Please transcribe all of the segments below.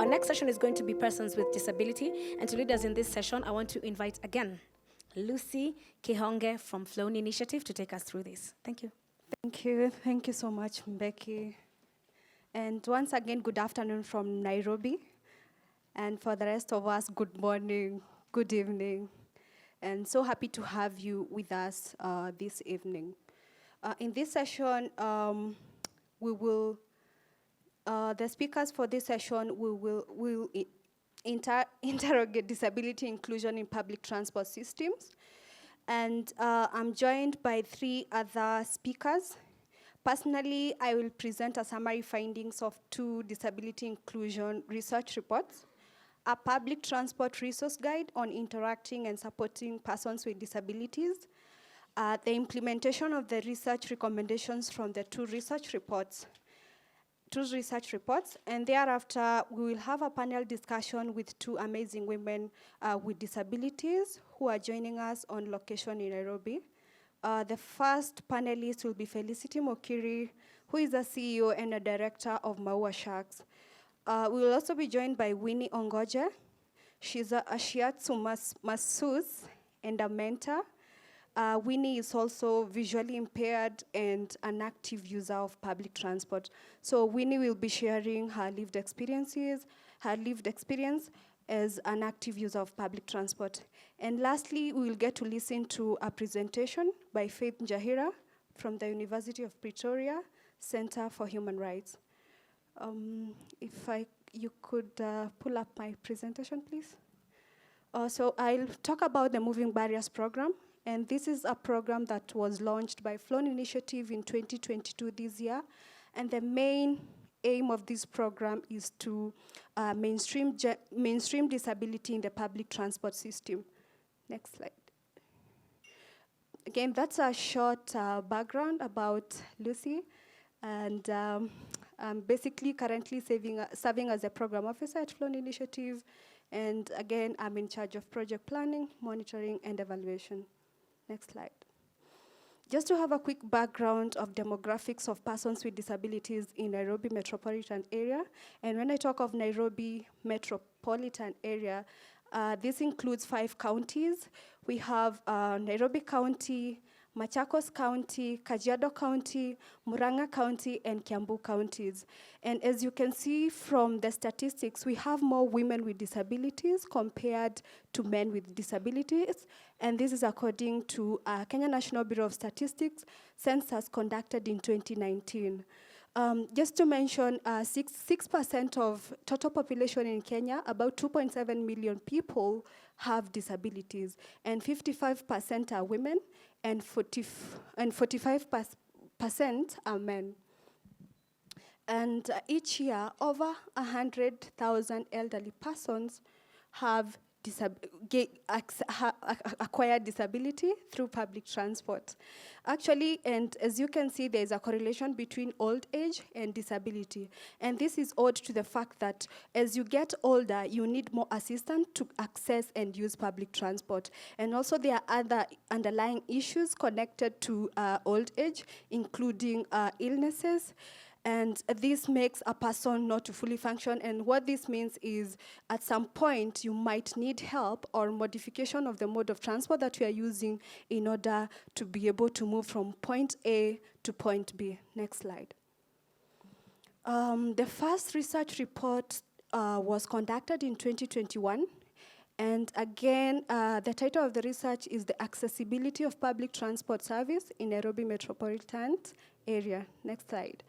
Our next session is going to be persons with disability. And to lead us in this session, I want to invite again Lucy Kihonge from Flone Initiative to take us through this. Thank you. Thank you. Thank you so much, Becky. And once again, good afternoon from Nairobi. And for the rest of us, good morning, good evening. And so happy to have you with us this evening. In this session, the speakers for this session will interrogate disability inclusion in public transport systems. And I'm joined by 3 other speakers. Personally, I will present a summary findings of 2 disability inclusion research reports, a public transport resource guide on interacting and supporting persons with disabilities, the implementation of the research recommendations from the 2 research reports, and thereafter we will have a panel discussion with 2 amazing women with disabilities who are joining us on location in Nairobi. The first panelist will be Felicity Mokiri, who is a CEO and a director of Maua Sharks. We will also be joined by Winnie Ongoje. She's a shiatsu masseuse and a mentor. Winnie is also visually impaired and an active user of public transport. So Winnie will be sharing her lived experience as an active user of public transport. And lastly, we will get to listen to a presentation by Faith Njahira from the University of Pretoria Center for Human Rights. You could pull up my presentation, please. So I'll talk about the Moving Barriers program. And this is a program that was launched by Flone Initiative in 2022 this year. And the main aim of this program is to mainstream disability in the public transport system. Next slide. Again, that's a short background about Lucy. And I'm basically currently serving as a program officer at Flone Initiative. And again, I'm in charge of project planning, monitoring, and evaluation. Next slide. Just to have a quick background of demographics of persons with disabilities in Nairobi metropolitan area. And when I talk of Nairobi metropolitan area, this includes 5 counties. We have Nairobi County, Machakos County, Kajiado County, Murang'a County, and Kiambu counties. And as you can see from the statistics, we have more women with disabilities compared to men with disabilities. And this is according to Kenya National Bureau of Statistics census conducted in 2019. Just to mention, 6% of total population in Kenya, about 2.7 million people have disabilities, and 55% are women, and 45% are men. And each year, over 100,000 elderly persons have acquired disability through public transport. Actually, and as you can see, there's a correlation between old age and disability. And this is owed to the fact that as you get older, you need more assistance to access and use public transport. And also there are other underlying issues connected to old age, including illnesses. And this makes a person not to fully function. And what this means is at some point you might need help or modification of the mode of transport that you are using in order to be able to move from point A to point B. Next slide. The first research report was conducted in 2021. And again, the title of the research is The Accessibility of Public Transport Service in Nairobi Metropolitan Area. Next slide.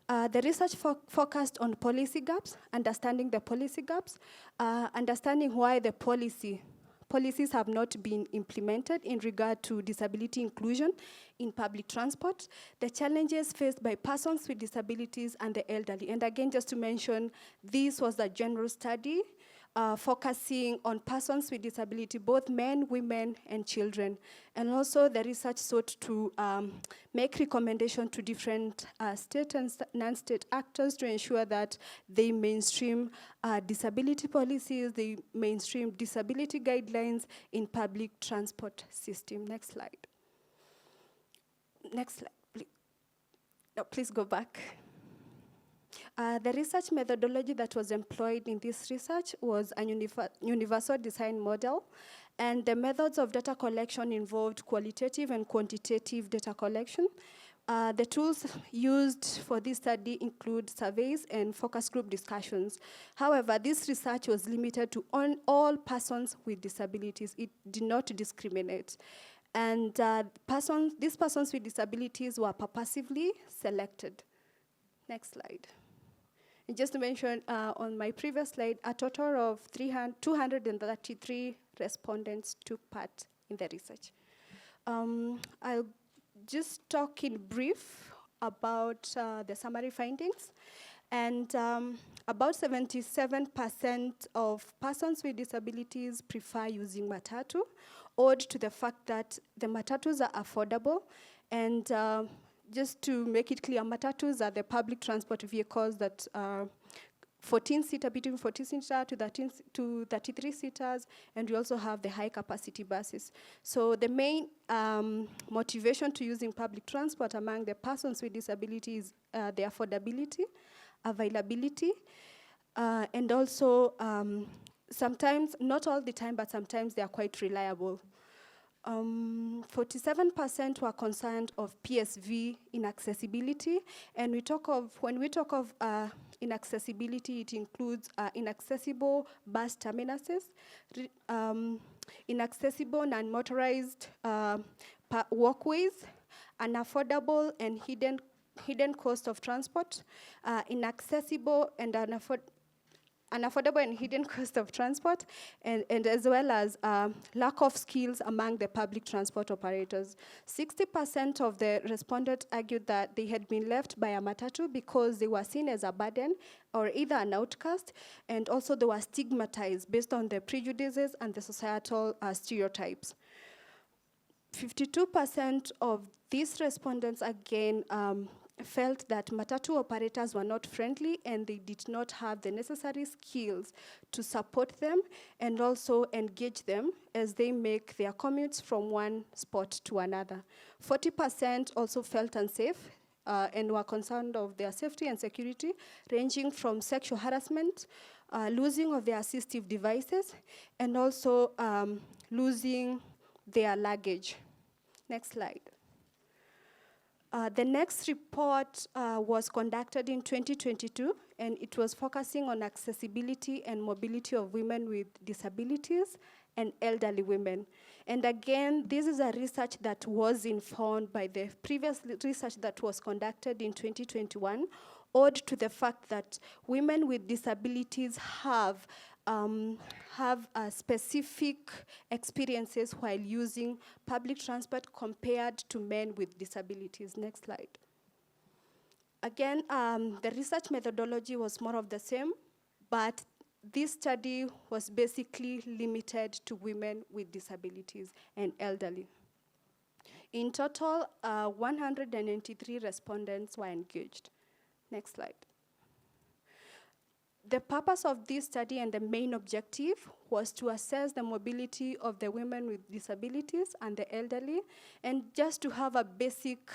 The research focused on policy gaps, understanding the policy gaps, understanding why the policies have not been implemented in regard to disability inclusion in public transport, the challenges faced by persons with disabilities and the elderly. And again, just to mention, this was a general study focusing on persons with disability, both men, women, and children. And also the research sought to make recommendations to different state and non-state actors to ensure that they mainstream disability policies, they mainstream disability guidelines in public transport system. Next slide. Next slide, please. No, please go back. The research methodology that was employed in this research was a universal design model, and the methods of data collection involved qualitative and quantitative data collection. The tools used for this study include surveys and focus group discussions. However, this research was limited to all persons with disabilities. It did not discriminate. And these persons with disabilities were purposively selected. Next slide. And just to mention, on my previous slide, a total of 233 respondents took part in the research. I'll just talk in brief about the summary findings. And about 77% of persons with disabilities prefer using matatu, owed to the fact that the matatus are affordable. And just to make it clear, matatus are the public transport vehicles that are 14-seater, between 14-seater to 33-seaters, and we also have the high-capacity buses. So the main motivation to using public transport among the persons with disabilities is the affordability, availability, and also sometimes, not all the time, but sometimes they are quite reliable. 47% were concerned of PSV inaccessibility, and when we talk of inaccessibility, it includes inaccessible bus terminuses, inaccessible non-motorized walkways, unaffordable and hidden cost of transport, inaccessible and unaffordable and hidden cost of transport, and as well as lack of skills among the public transport operators. 60% of the respondents argued that they had been left by a matatu because they were seen as a burden or either an outcast, and also they were stigmatized based on the prejudices and the societal stereotypes. 52% of these respondents, again, felt that matatu operators were not friendly and they did not have the necessary skills to support them and also engage them as they make their commutes from one spot to another. 40% also felt unsafe and were concerned of their safety and security, ranging from sexual harassment, losing of their assistive devices, and also losing their luggage. Next slide. The next report was conducted in 2022, and it was focusing on accessibility and mobility of women with disabilities and elderly women. And again, this is a research that was informed by the previous research that was conducted in 2021, owed to the fact that women with disabilities have specific experiences while using public transport compared to men with disabilities. Next slide. Again, the research methodology was more of the same, but this study was basically limited to women with disabilities and elderly. In total, 193 respondents were engaged. Next slide. The purpose of this study and the main objective was to assess the mobility of the women with disabilities and the elderly, and just to have a basic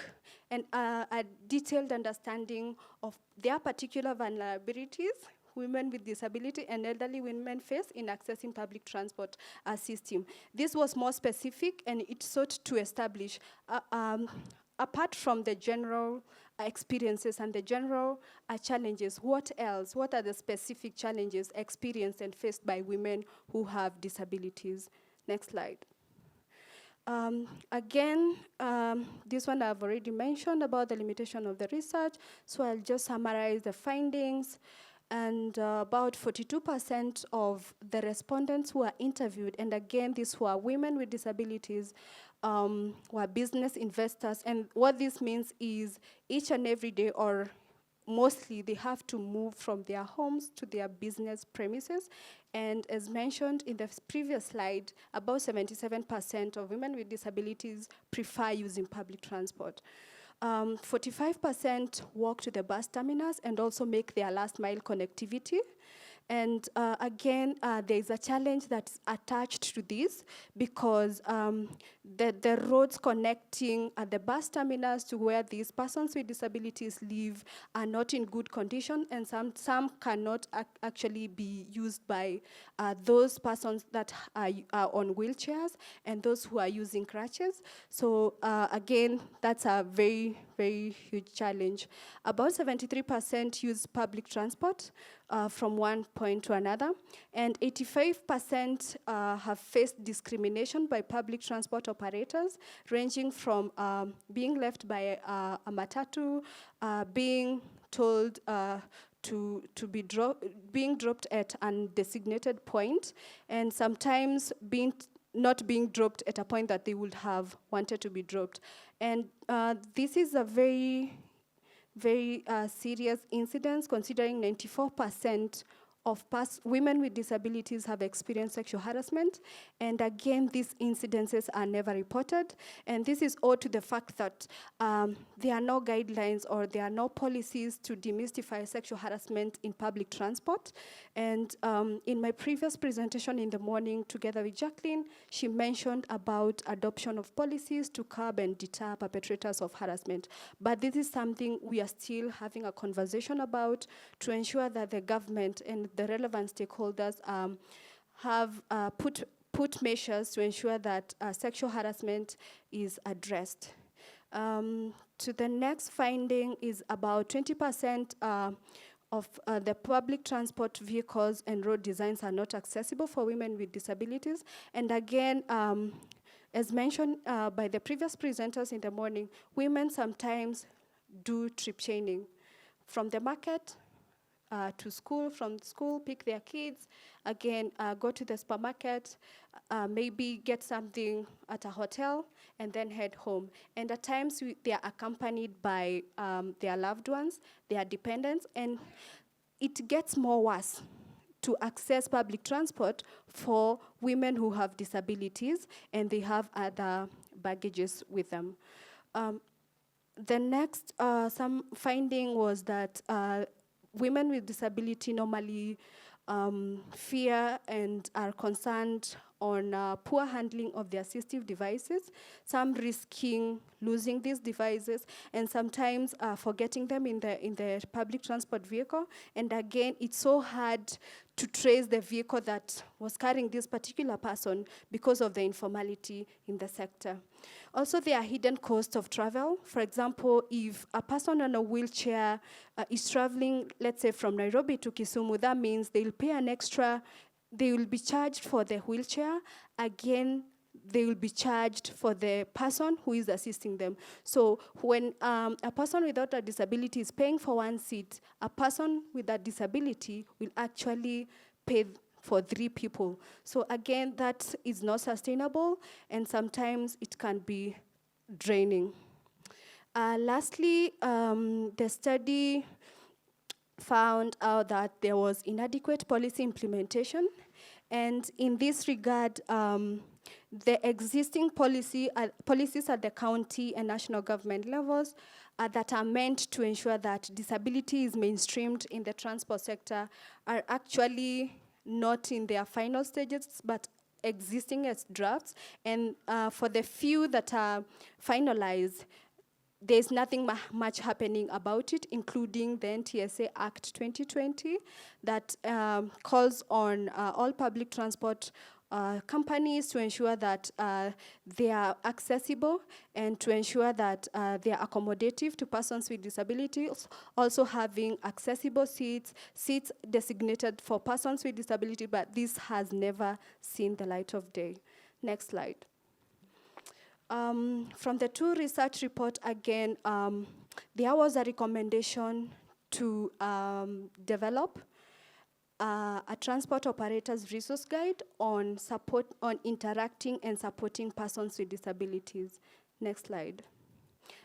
and a detailed understanding of their particular vulnerabilities women with disability and elderly women face in accessing public transport system. This was more specific, and it sought to establish, apart from the general experiences and the general challenges, what else? What are the specific challenges experienced and faced by women who have disabilities? Next slide. Again, this one I've already mentioned about the limitation of the research, so I'll just summarize the findings. And about 42% of the respondents who were interviewed, and again, these were women with disabilities, were business investors. And what this means is each and every day, or mostly, they have to move from their homes to their business premises. And as mentioned in the previous slide, about 77% of women with disabilities prefer using public transport. 45% walk to the bus terminus and also make their last mile connectivity. And again, there's a challenge that's attached to this because the roads connecting at the bus terminus to where these persons with disabilities live are not in good condition, and some cannot actually be used by those persons that are on wheelchairs and those who are using crutches. So again, that's a very, very huge challenge. About 73% use public transport from one point to another, and 85% have faced discrimination by public transport operators, ranging from being left by a matatu, being told to be being dropped at a designated point, and sometimes not being dropped at a point that they would have wanted to be dropped. And this is a very serious incidents, considering 94% of women with disabilities have experienced sexual harassment. And again, these incidences are never reported. And this is owed to the fact that there are no guidelines or there are no policies to demystify sexual harassment in public transport. And in my previous presentation in the morning, together with Jacqueline, she mentioned about adoption of policies to curb and deter perpetrators of harassment. But this is something we are still having a conversation about to ensure that the government and the relevant stakeholders have put measures to ensure that sexual harassment is addressed. To the next finding is about 20% of the public transport vehicles and road designs are not accessible for women with disabilities. And again, as mentioned by the previous presenters in the morning, women sometimes do trip chaining from the market to school, from school, pick their kids, again, go to the supermarket, maybe get something at a hotel, and then head home. And at times, they are accompanied by their loved ones, their dependents, and it gets more worse to access public transport for women who have disabilities and they have other baggages with them. The next some finding was that women with disability normally fear and are concerned on poor handling of the assistive devices, some risking losing these devices, and sometimes forgetting them in the public transport vehicle. And again, it's so hard to trace the vehicle that was carrying this particular person because of the informality in the sector. Also, there are hidden costs of travel. For example, if a person on a wheelchair is traveling, let's say from Nairobi to Kisumu, that means they'll pay an extra, they will be charged for the wheelchair. Again, they will be charged for the person who is assisting them. So when a person without a disability is paying for one seat, a person with a disability will actually pay for 3 people. So again, that is not sustainable, and sometimes it can be draining. Lastly, the study found out that there was inadequate policy implementation, and in this regard, the existing policies at the county and national government levels that are meant to ensure that disability is mainstreamed in the transport sector are actually not in their final stages, but existing as drafts. And for the few that are finalized, there's nothing much happening about it, including the NTSA Act 2020 that calls on all public transport companies to ensure that they are accessible and to ensure that they are accommodative to persons with disabilities, also having accessible seats designated for persons with disability, but this has never seen the light of day. Next slide. From the 2 research report, again, there was a recommendation to develop a transport operator's resource guide on interacting and supporting persons with disabilities. Next slide.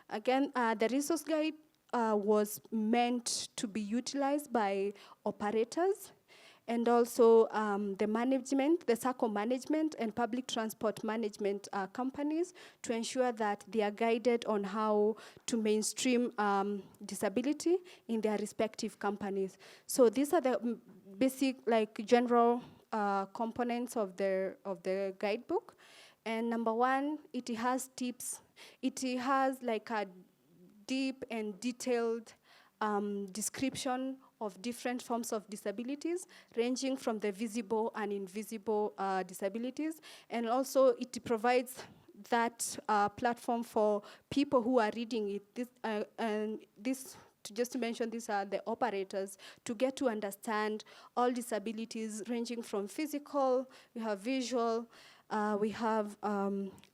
Again, the resource guide was meant to be utilized by operators, and also the management, the circle management and public transport management companies to ensure that they are guided on how to mainstream disability in their respective companies. So these are the basic, like, general components of the guidebook. And number one, it has tips. It has like a deep and detailed description of different forms of disabilities, ranging from the visible and invisible disabilities. And also it provides that platform for people who are reading it. Just to mention, these are the operators, to get to understand all disabilities ranging from physical, we have visual, we have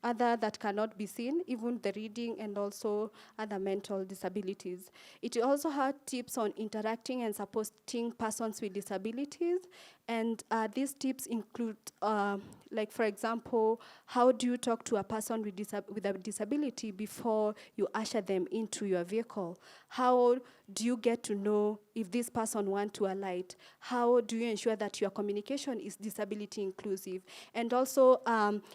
other that cannot be seen, even the reading, and also other mental disabilities. It also had tips on interacting and supporting persons with disabilities. And these tips include, like, for example, how do you talk to a person with a disability before you usher them into your vehicle? How do you get to know if this person wants to alight? How do you ensure that your communication is disability inclusive? And also,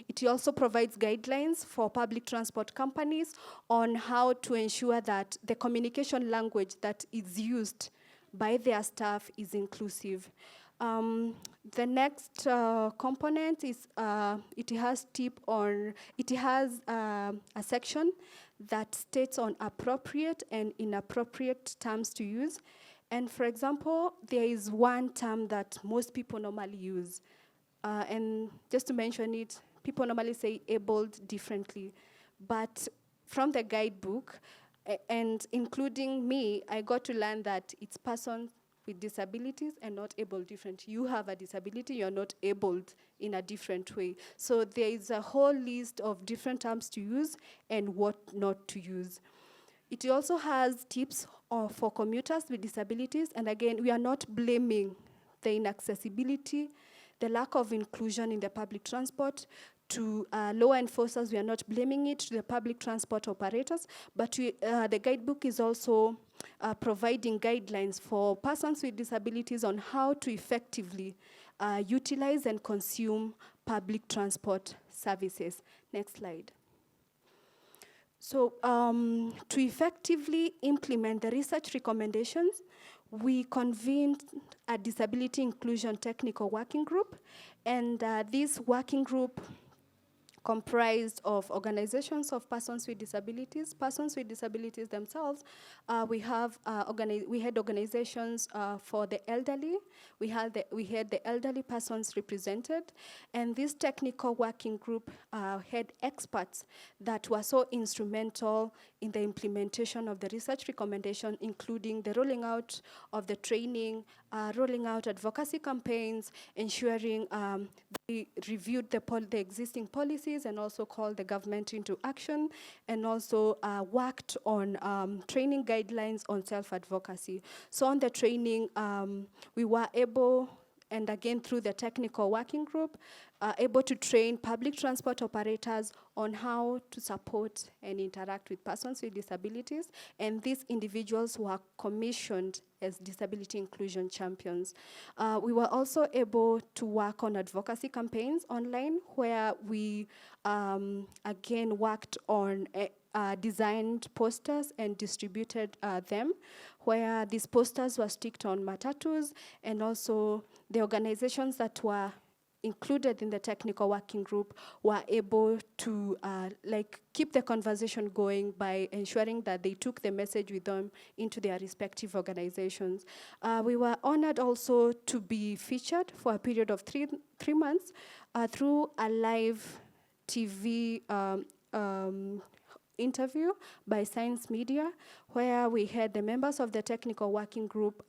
it also provides guidelines for public transport companies on how to ensure that the communication language that is used by their staff is inclusive. The next component is it has a section that states on appropriate and inappropriate terms to use. And for example, there is one term that most people normally use. And just to mention it, people normally say abled differently. But from the guidebook, and including me, I got to learn that it's person with disabilities and not able different. You have a disability, you're not abled in a different way. So there is a whole list of different terms to use and what not to use. It also has tips for commuters with disabilities, and again, we are not blaming the inaccessibility, the lack of inclusion in the public transport to law enforcers. We are not blaming it to the public transport operators, but the guidebook is also providing guidelines for persons with disabilities on how to effectively utilize and consume public transport services. Next slide. So to effectively implement the research recommendations, we convened a disability inclusion technical working group, and this working group comprised of organizations of persons with disabilities themselves. We had organizations for the elderly. We had the elderly persons represented, and this technical working group had experts that were so instrumental in the implementation of the research recommendation, including the rolling out of the training, rolling out advocacy campaigns, ensuring they reviewed the existing policies and also called the government into action, and also worked on training guidelines on self-advocacy. So on the training, we were able, and again through the technical working group, able to train public transport operators on how to support and interact with persons with disabilities, and these individuals were commissioned as disability inclusion champions. We were also able to work on advocacy campaigns online, where we again worked on designed posters and distributed them, where these posters were sticked on matatus, and also the organizations that were included in the technical working group were able to keep the conversation going by ensuring that they took the message with them into their respective organizations. We were honored also to be featured for a period of three months through a live TV interview by Science Media, where we had the members of the technical working group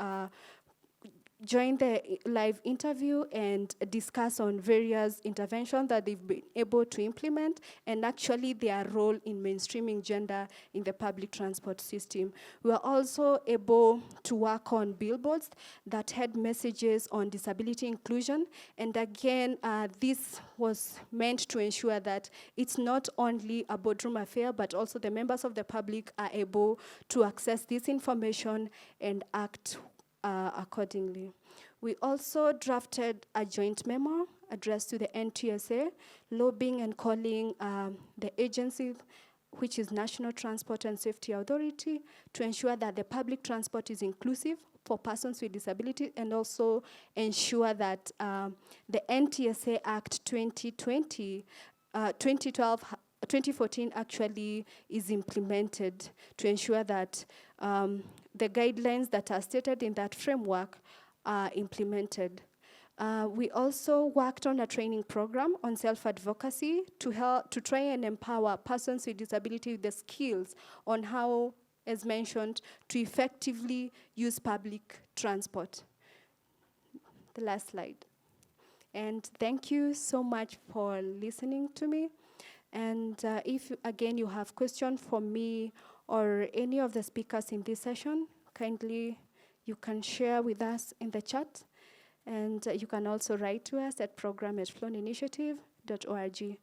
join the live interview and discuss on various interventions that they've been able to implement, and actually their role in mainstreaming gender in the public transport system. We were also able to work on billboards that had messages on disability inclusion, and again, this was meant to ensure that it's not only a boardroom affair, but also the members of the public are able to access this information and act accordingly. We also drafted a joint memo addressed to the NTSA, lobbying and calling the agency, which is National Transport and Safety Authority, to ensure that the public transport is inclusive for persons with disability, and also ensure that the NTSA Act 2014 actually is implemented to ensure that the guidelines that are stated in that framework are implemented. We also worked on a training program on self-advocacy to try and empower persons with disability with the skills on how, as mentioned, to effectively use public transport. The last slide. And thank you so much for listening to me. And if, again, you have questions for me or any of the speakers in this session, kindly you can share with us in the chat. And you can also write to us at program@floneinitiative.org.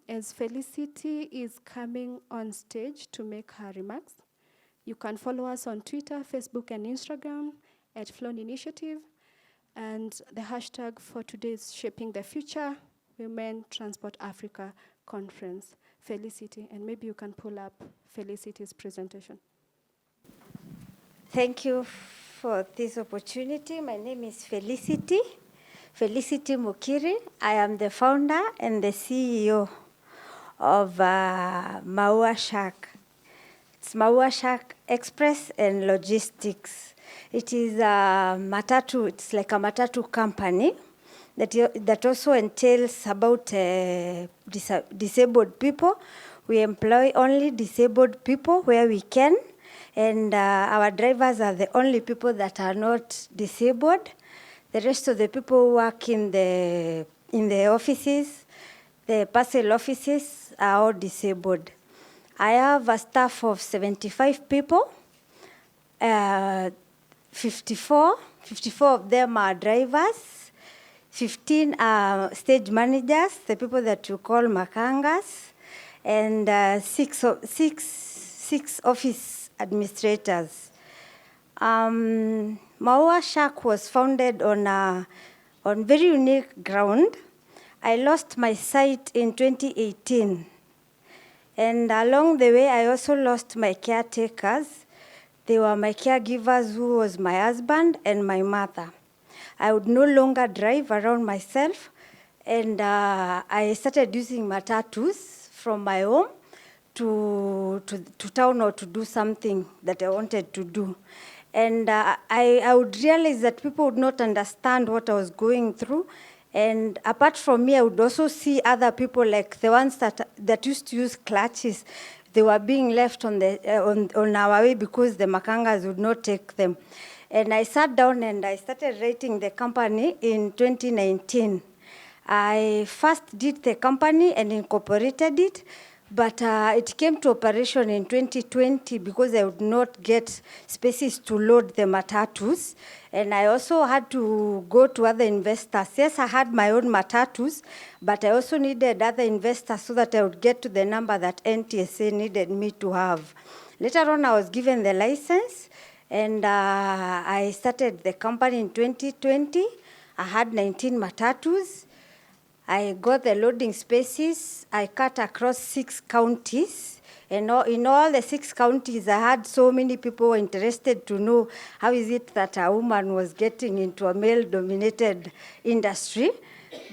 As Felicity is coming on stage to make her remarks, you can follow us on Twitter, Facebook, and Instagram at Flone Initiative. And the hashtag for today is Shaping the Future, Women Transport Africa Conference. Felicity, and maybe you can pull up Felicity's presentation. Thank you for this opportunity. My name is Felicity Mukiri. I am the founder and the CEO of Maua Shack. It's Maua Shack Express and Logistics. It is a matatu, it's like a matatu company that also entails about disabled people. We employ only disabled people where we can. And our drivers are the only people that are not disabled. The rest of the people who work in the offices, the parcel offices, are all disabled. I have a staff of 75 people. 54 of them are drivers. 15 are stage managers, the people that you call makangas, and six office administrators. Maua Shack was founded on very unique ground. I lost my sight in 2018. And along the way, I also lost my caretakers. They were my caregivers, who was my husband and my mother. I would no longer drive around myself, and I started using matatus from my home to town or to do something that I wanted to do. And I would realize that people would not understand what I was going through. And apart from me, I would also see other people, like the ones that used to use clutches. They were being left on our way because the makangas would not take them. And I sat down and I started writing the company in 2019. I first did the company and incorporated it, but it came to operation in 2020 because I would not get spaces to load the matatus. And I also had to go to other investors. Yes, I had my own matatus, but I also needed other investors so that I would get to the number that NTSA needed me to have. Later on, I was given the license, and I started the company in 2020. I had 19 matatus. I got the loading spaces. I cut across 6 counties. And in all the 6 counties, I had so many people interested to know how is it that a woman was getting into a male-dominated industry.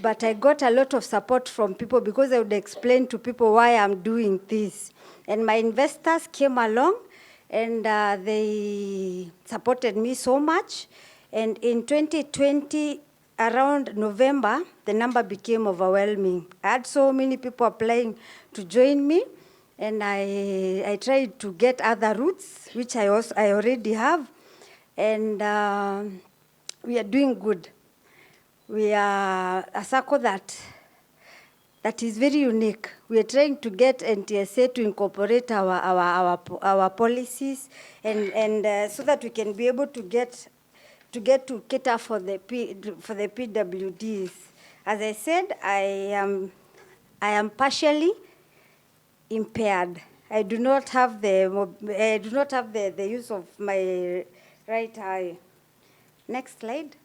But I got a lot of support from people because I would explain to people why I'm doing this. And my investors came along, and they supported me so much. And in 2020, around November, the number became overwhelming. I had so many people applying to join me, and I tried to get other routes, which I already have, and we are doing good. We are a circle that is very unique. We are trying to get NTSA to incorporate our policies, and so that we can be able to get to cater for the PWDs. As I said, I am partially impaired. I do not have the use of my right eye. Next slide.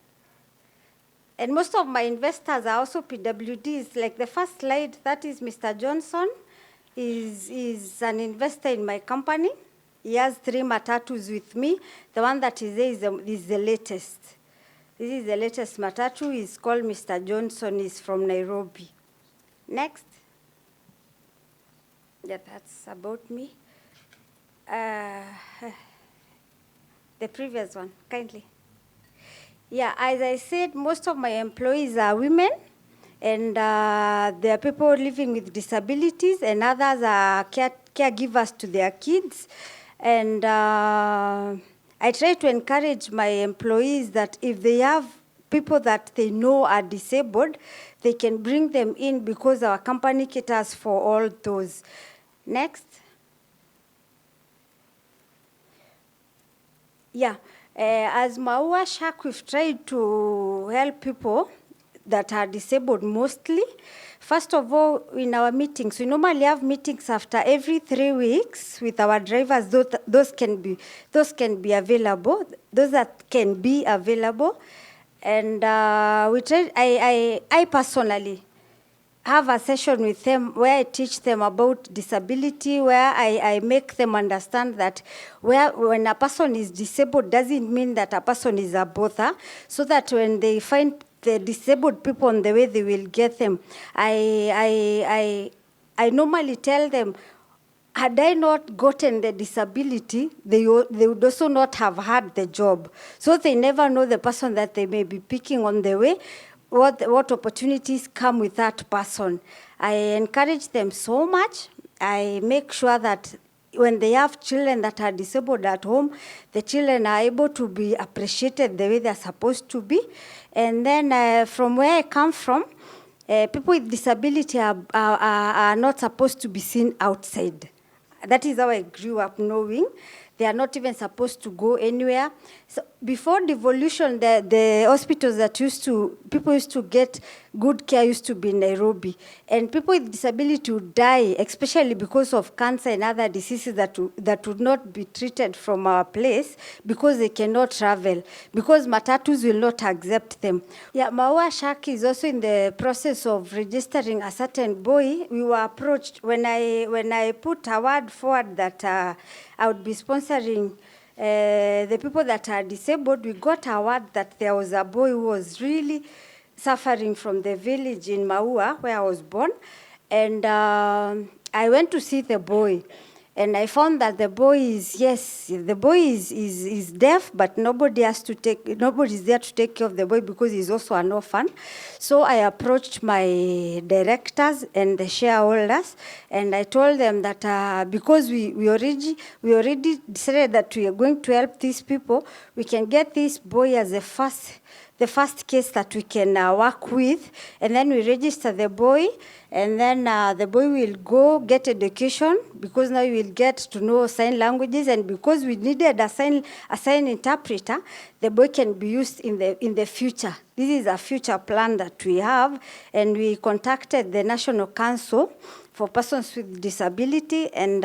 And most of my investors are also PWDs. Like the first slide, that is Mr. Johnson, is an investor in my company. He has 3 matatus with me. The one that is there is the latest. This is the latest matatu. He's called Mr. Johnson. He's from Nairobi. Next. Yeah, that's about me. The previous one, kindly. Yeah, as I said, most of my employees are women, and there are people living with disabilities, and others are caregivers to their kids. And I try to encourage my employees that if they have people that they know are disabled, they can bring them in because our company caters for all those. Next. Yeah. As Maua Shark, we've tried to help people that are disabled mostly. First of all, in our meetings, we normally have meetings after every 3 weeks with our drivers. Those can be available. Those that can be available, and we try. I personally have a session with them where I teach them about disability, where I make them understand that when a person is disabled doesn't mean that a person is a bother, so that when they find the disabled people on the way, they will get them. I normally tell them, had I not gotten the disability, they would also not have had the job. So they never know the person that they may be picking on the way, what opportunities come with that person. I encourage them so much. I make sure that when they have children that are disabled at home, the children are able to be appreciated the way they're supposed to be. And then from where I come from, people with disability are not supposed to be seen outside. That is how I grew up knowing. They are not even supposed to go anywhere. So before devolution, the hospitals that people used to get good care used to be in Nairobi. And people with disability would die, especially because of cancer and other diseases that would not be treated from our place because they cannot travel, because matatus will not accept them. Yeah, Maua Shark is also in the process of registering a certain boy. We were approached when I put a word forward that I would be sponsoring the people that are disabled. We got a word that there was a boy who was really suffering from the village in Maua, where I was born. And I went to see the boy. And I found that the boy is deaf, but nobody's there to take care of the boy because he's also an orphan. So I approached my directors and the shareholders, and I told them that because we already decided that we are going to help these people, we can get this boy as the first case that we can work with, and then we register the boy, and then the boy will go get education, because now he will get to know sign languages, and because we needed a sign interpreter, the boy can be used in the future. This is a future plan that we have, and we contacted the National Council for Persons with Disability, and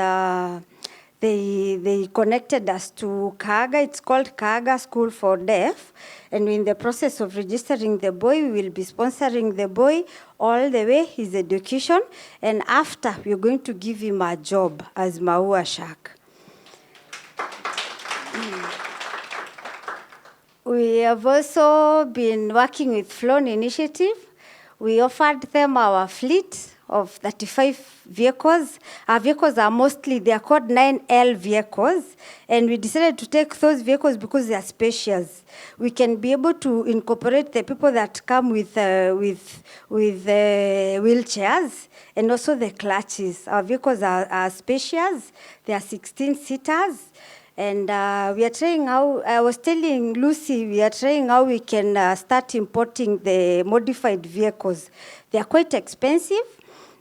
they connected us to Kaga. It's called Kaga School for Deaf. And we're in the process of registering the boy. We will be sponsoring the boy all the way, his education. And after, we're going to give him a job as Maua Shark. We have also been working with Flone initiative. We offered them our fleet of 35 vehicles. Our vehicles are they are called 9L vehicles, and we decided to take those vehicles because they are spacious. We can be able to incorporate the people that come with wheelchairs, and also the clutches. Our vehicles are spacious. They are 16-seaters. And we are trying how, I was telling Lucy, we are trying how we can start importing the modified vehicles. They are quite expensive.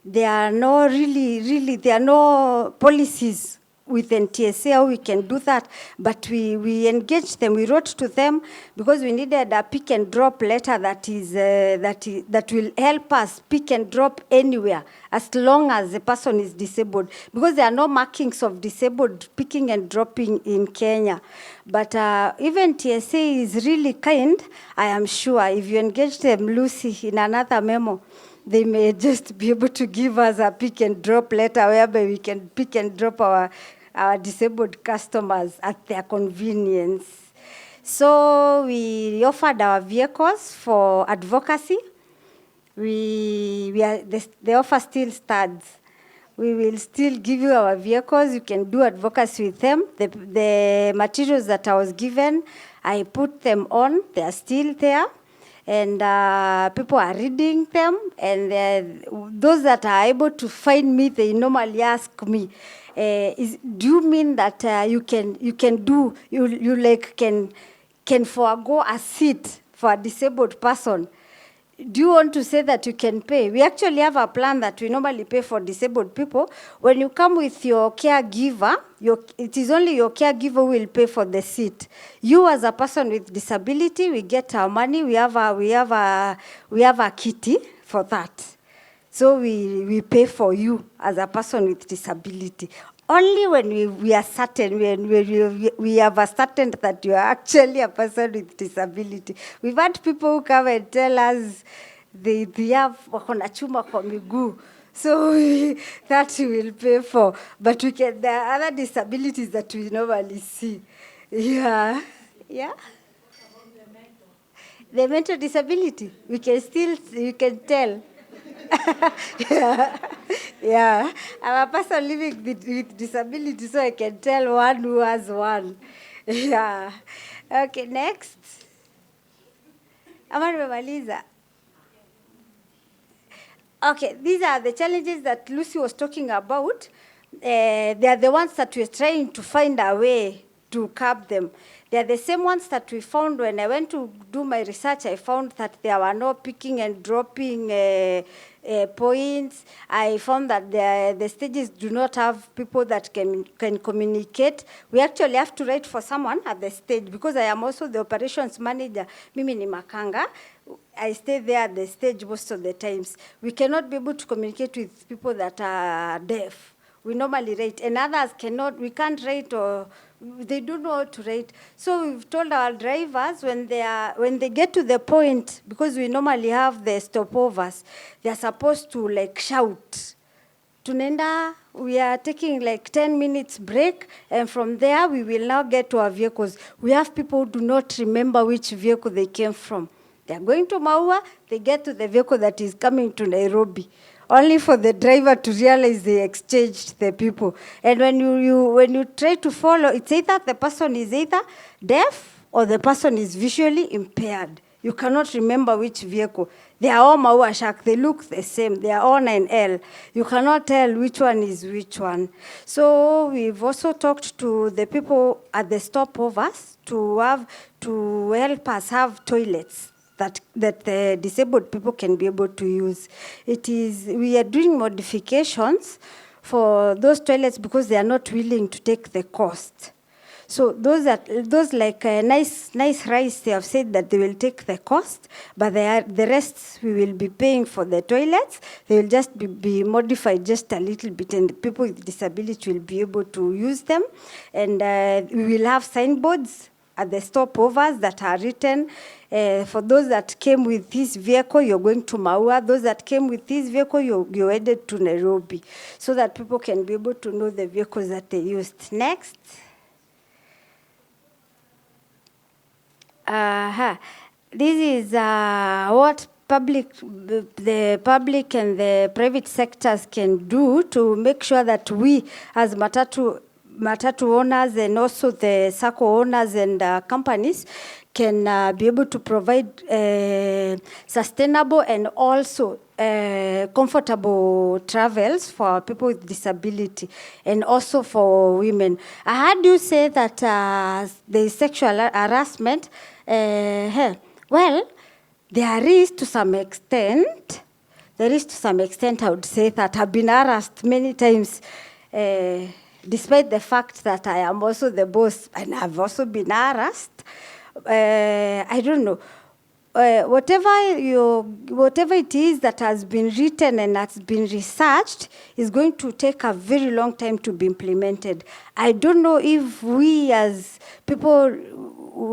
There are no there are no policies with NTSA how we can do that, but we engaged them. We wrote to them because we needed a pick and drop letter that will help us pick and drop anywhere as long as the person is disabled, because there are no markings of disabled picking and dropping in Kenya. But even TSA is really kind. I am sure if you engage them, Lucy, in another memo, they may just be able to give us a pick and drop letter whereby we can pick and drop our disabled customers at their convenience. So we offered our vehicles for advocacy. The offer still stands. We will still give you our vehicles. You can do advocacy with them. The materials that I was given, I put them on. They are still there. And people are reading them, and those that are able to find me, they normally ask me, do you mean that you can forego a seat for a disabled person? Do you want to say that you can pay? We actually have a plan that we normally pay for disabled people. When you come with your caregiver, it is only your caregiver who will pay for the seat. You as a person with disability, we get our money. We have a kitty for that. So we pay for you as a person with disability. Only when we are certain, when we have ascertained that you are actually a person with disability. We've had people who come and tell us they have wakona chuma kwa miguu. So that we will pay for. But there are other disabilities that we normally see. Yeah. Yeah? The mental disability, you can tell. Yeah. I'm a person living with disability, so I can tell one who has one. Yeah. Okay, next. Ama nimemaliza. Okay, these are the challenges that Lucy was talking about. They are the ones that we're trying to find a way to curb them. They are the same ones that we found when I went to do my research. I found that there were no picking and dropping points. I found that the stages do not have people that can communicate. We actually have to write for someone at the stage, because I am also the operations manager. Mimi ni Makanga. I stay there at the stage most of the times. We cannot be able to communicate with people that are deaf. We normally write, and others cannot. We can't write, or they don't know how to write. So we've told our drivers when they get to the point, because we normally have the stopovers, they are supposed to like shout. Tunenda, we are taking like 10 minutes break, and from there we will now get to our vehicles. We have people who do not remember which vehicle they came from. They are going to Maua, they get to the vehicle that is coming to Nairobi, only for the driver to realize they exchanged the people. And when you try to follow, it's either the person is either deaf or the person is visually impaired. You cannot remember which vehicle. They are all Maua Shark. They look the same. They are all 9L. You cannot tell which one is which one. So we've also talked to the people at the stopovers to help us have toilets that the disabled people can be able to use. We are doing modifications for those toilets because they are not willing to take the cost. So those like nice rice, they have said that they will take the cost, but the rest we will be paying for the toilets. They will just be modified just a little bit, and people with disability will be able to use them. And we will have signboards at the stopovers that are written. For those that came with this vehicle, you're going to Maua. Those that came with this vehicle, you're headed to Nairobi, so that people can be able to know the vehicles that they used. Next. This is what the public and the private sectors can do to make sure that we, as matatu owners and also the SACCO owners and companies, can be able to provide sustainable and also comfortable travels for people with disability, and also for women. I heard you say that there is sexual harassment. Well, there is to some extent. I would say that I've been harassed many times. despite the fact that I am also the boss and I've also been harassed. I don't know. Whatever it is that has been written and has been researched is going to take a very long time to be implemented. I don't know if we as people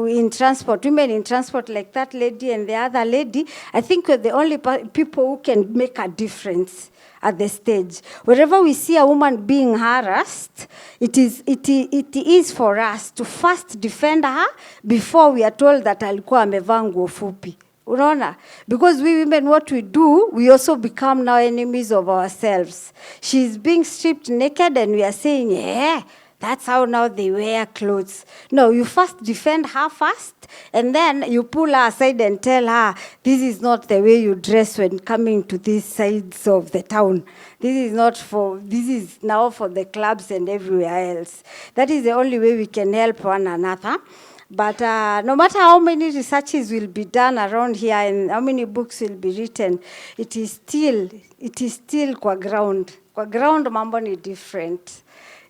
in transport, women in transport like that lady and the other lady, I think we're the only people who can make a difference at the stage. Wherever we see a woman being harassed, it is for us to first defend her before we are told that alikuwa amevaa nguo fupi. Unaona? Because we women, what we do, we also become now enemies of ourselves. She's being stripped naked and we are saying, yeah, that's how now they wear clothes. No, you first defend her first, and then you pull her aside and tell her, this is not the way you dress when coming to these sides of the town. This is now for the clubs and everywhere else. That is the only way we can help one another. But no matter how many researches will be done around here and how many books will be written, it is still kwa ground. Kwa ground mambo ni different.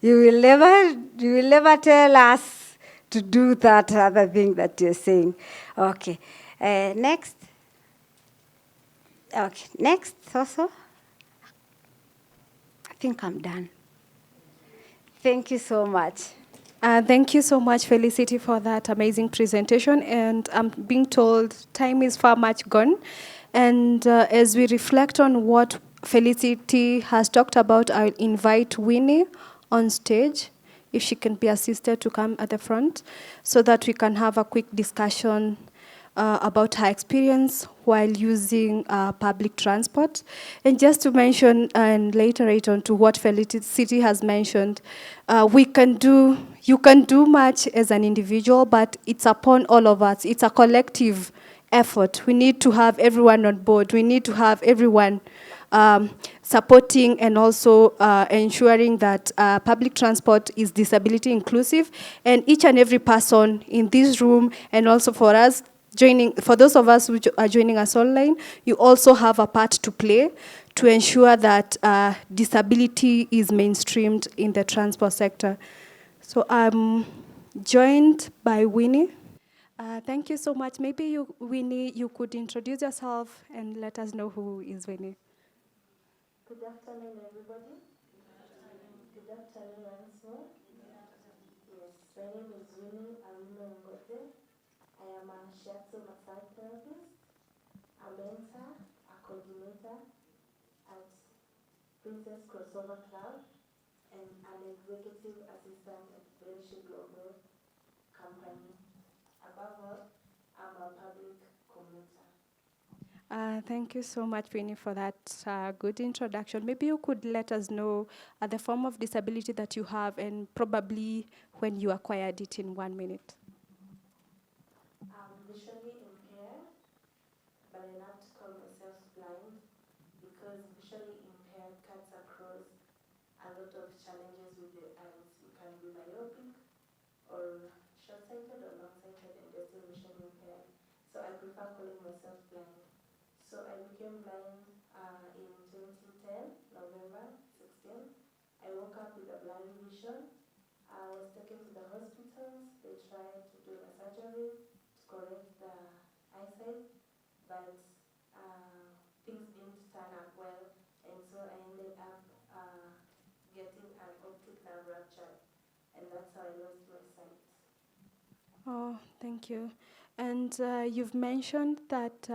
You will never tell us to do that other thing that you're saying. Okay. Next. Okay. Next also. I think I'm done. Thank you so much. Thank you so much, Felicity, for that amazing presentation. And I'm being told time is far much gone. And as we reflect on what Felicity has talked about, I'll invite Winnie on stage, if she can be assisted to come at the front, so that we can have a quick discussion about her experience while using public transport. And just to mention and reiterate on to what Felicity has mentioned, you can do much as an individual, but it's upon all of us. It's a collective effort. We need to have everyone on board. We need to have everyone supporting and also ensuring that public transport is disability inclusive, and each and every person in this room, and also for us for those of us who are joining us online, you also have a part to play to ensure that disability is mainstreamed in the transport sector. So I'm joined by Winnie. Thank you so much. Maybe Winnie, you could introduce yourself and let us know who is Winnie. Good afternoon, everybody. Good afternoon once more. Yes, my name is Winnie Aruno Ngote. I am a shiatsu massage therapist, a mentor, a coordinator at Princess Crossover Club, and an executive assistant at Friendship Global Company. Above all, I'm a public commuter. Thank you so much, Winnie, for that good introduction. Maybe you could let us know the form of disability that you have and probably when you acquired it in 1 minute. I'm visually impaired, but I love to call myself blind because visually impaired cuts across a lot of challenges with the eyes. You can be myopic or short-sighted or long-sighted and just visually impaired. So I prefer calling myself blind. So I became blind in 2010, November 16. I woke up with a blurry vision. I was taken to the hospitals. They tried to do a surgery to correct the eyesight, but things didn't turn out well, and so I ended up getting an optic nerve rupture, and that's how I lost my sight. Oh, thank you. And you've mentioned that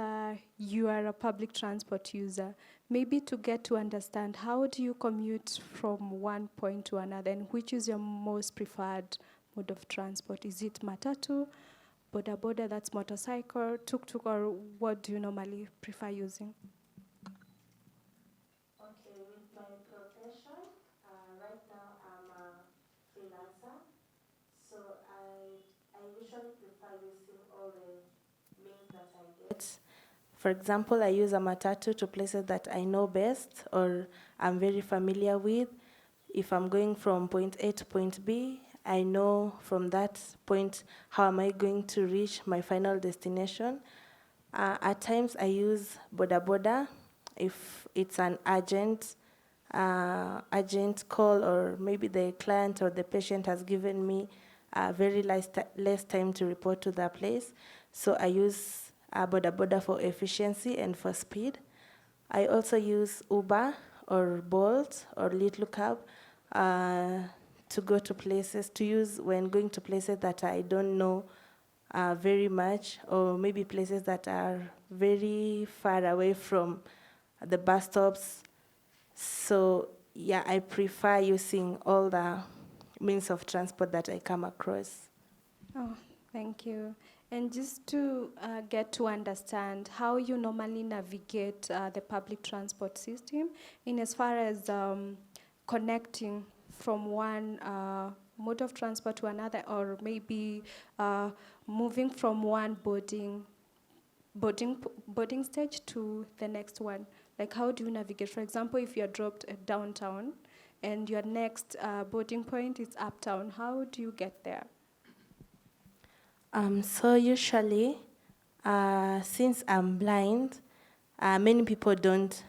you are a public transport user. Maybe to get to understand, how do you commute from one point to another, and which is your most preferred mode of transport? Is it matatu, boda boda, that's motorcycle, tuk-tuk, or what do you normally prefer using? Okay, with my profession, right now I'm a freelancer, so I usually prefer using all the means that I get. For example, I use a matatu to places that I know best or I'm very familiar with. If I'm going from point A to point B, I know from that point how am I going to reach my final destination. At times I use boda boda if it's an urgent urgent call, or maybe the client or the patient has given me very less time to report to the place. So I use Boda Boda for efficiency and for speed. I also use Uber or Bolt or Little Cab to go to places, to use when going to places that I don't know very much, or maybe places that are very far away from the bus stops. So yeah, I prefer using all the means of transport that I come across. Oh, thank you. And just to get to understand how you normally navigate the public transport system in as far as connecting from one mode of transport to another, or maybe moving from one boarding stage to the next one. Like, how do you navigate? For example, if you're dropped at downtown and your next boarding point is uptown, how do you get there? So usually, since I'm blind, many people don't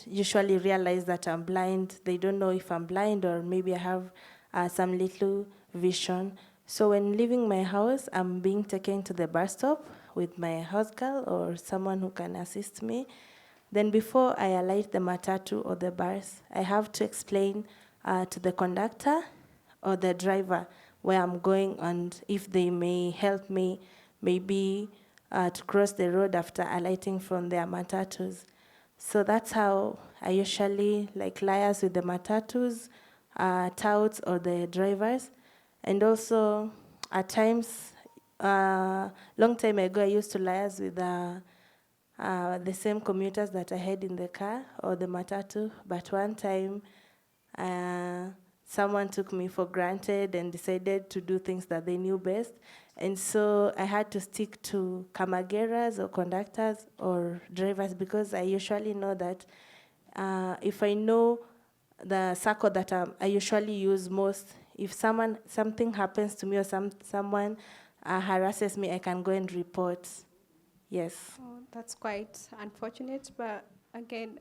usually realize that I'm blind. They don't know if I'm blind, or maybe I have some little vision. So when leaving my house, I'm being taken to the bus stop with my house girl or someone who can assist me. Then before I alight the matatu or the bus, I have to explain to the conductor or the driver where I'm going, and if they may help me maybe to cross the road after alighting from their matatus. So that's how I usually like liaise with the matatus, touts, or the drivers. And also, at times, long time ago, I used to liaise with the same commuters that I had in the car or the matatu. But one time, someone took me for granted and decided to do things that they knew best. And so I had to stick to kamageras or conductors or drivers, because I usually know that if I know the circle that I usually use most, if something happens to me, or someone harasses me, I can go and report. Yes. Oh, that's quite unfortunate, but again,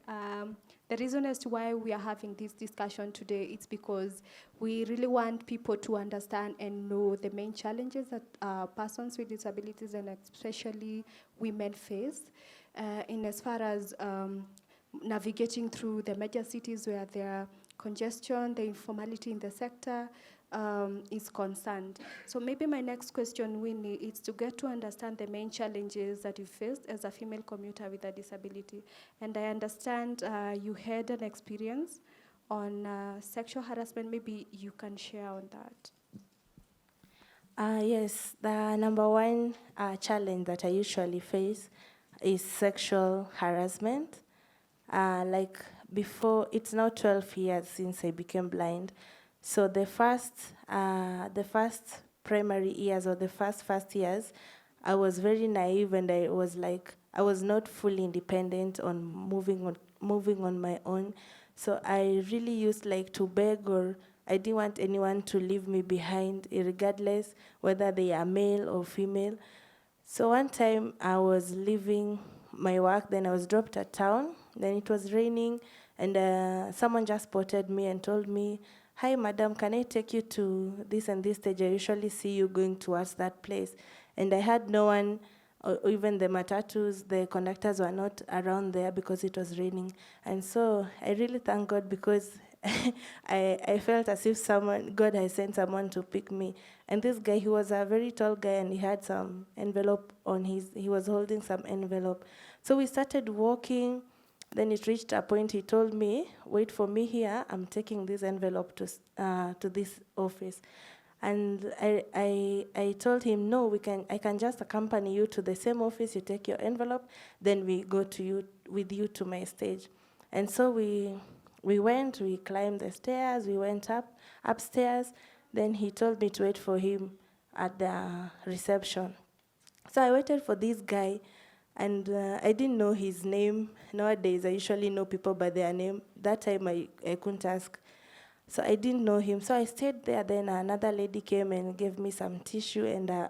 the reason as to why we are having this discussion today is because we really want people to understand and know the main challenges that persons with disabilities and especially women face in as far as navigating through the major cities where there are congestion, the informality in the sector, is concerned. So maybe my next question, Winnie, is to get to understand the main challenges that you faced as a female commuter with a disability. And I understand you had an experience on sexual harassment. Maybe you can share on that. Yes, the number one challenge that I usually face is sexual harassment. Like before, it's now 12 years since I became blind. So the first primary years, or the first years, I was very naive, and I was not fully independent on moving on my own. So I really used like to beg, or I didn't want anyone to leave me behind, regardless whether they are male or female. So one time I was leaving my work, then I was dropped at town, then it was raining, and someone just spotted me and told me, "Hi, madam, can I take you to this and this stage? I usually see you going towards that place." And I had no one, or even the matatus, the conductors were not around there because it was raining. And so I really thank God, because I felt as if God had sent someone to pick me. And this guy, he was a very tall guy, and he had some envelope he was holding some envelope. So we started walking. Then it reached a point, he told me, "Wait for me here, I'm taking this envelope to this office." And I told him, "No, I can just accompany you to the same office, you take your envelope, then we go with you to my stage." And so we climbed the stairs, we went upstairs, then he told me to wait for him at the reception. So I waited for this guy, and I didn't know his name. Nowadays, I usually know people by their name. That time, I couldn't ask. So I didn't know him. So I stayed there. Then another lady came and gave me some tissue and a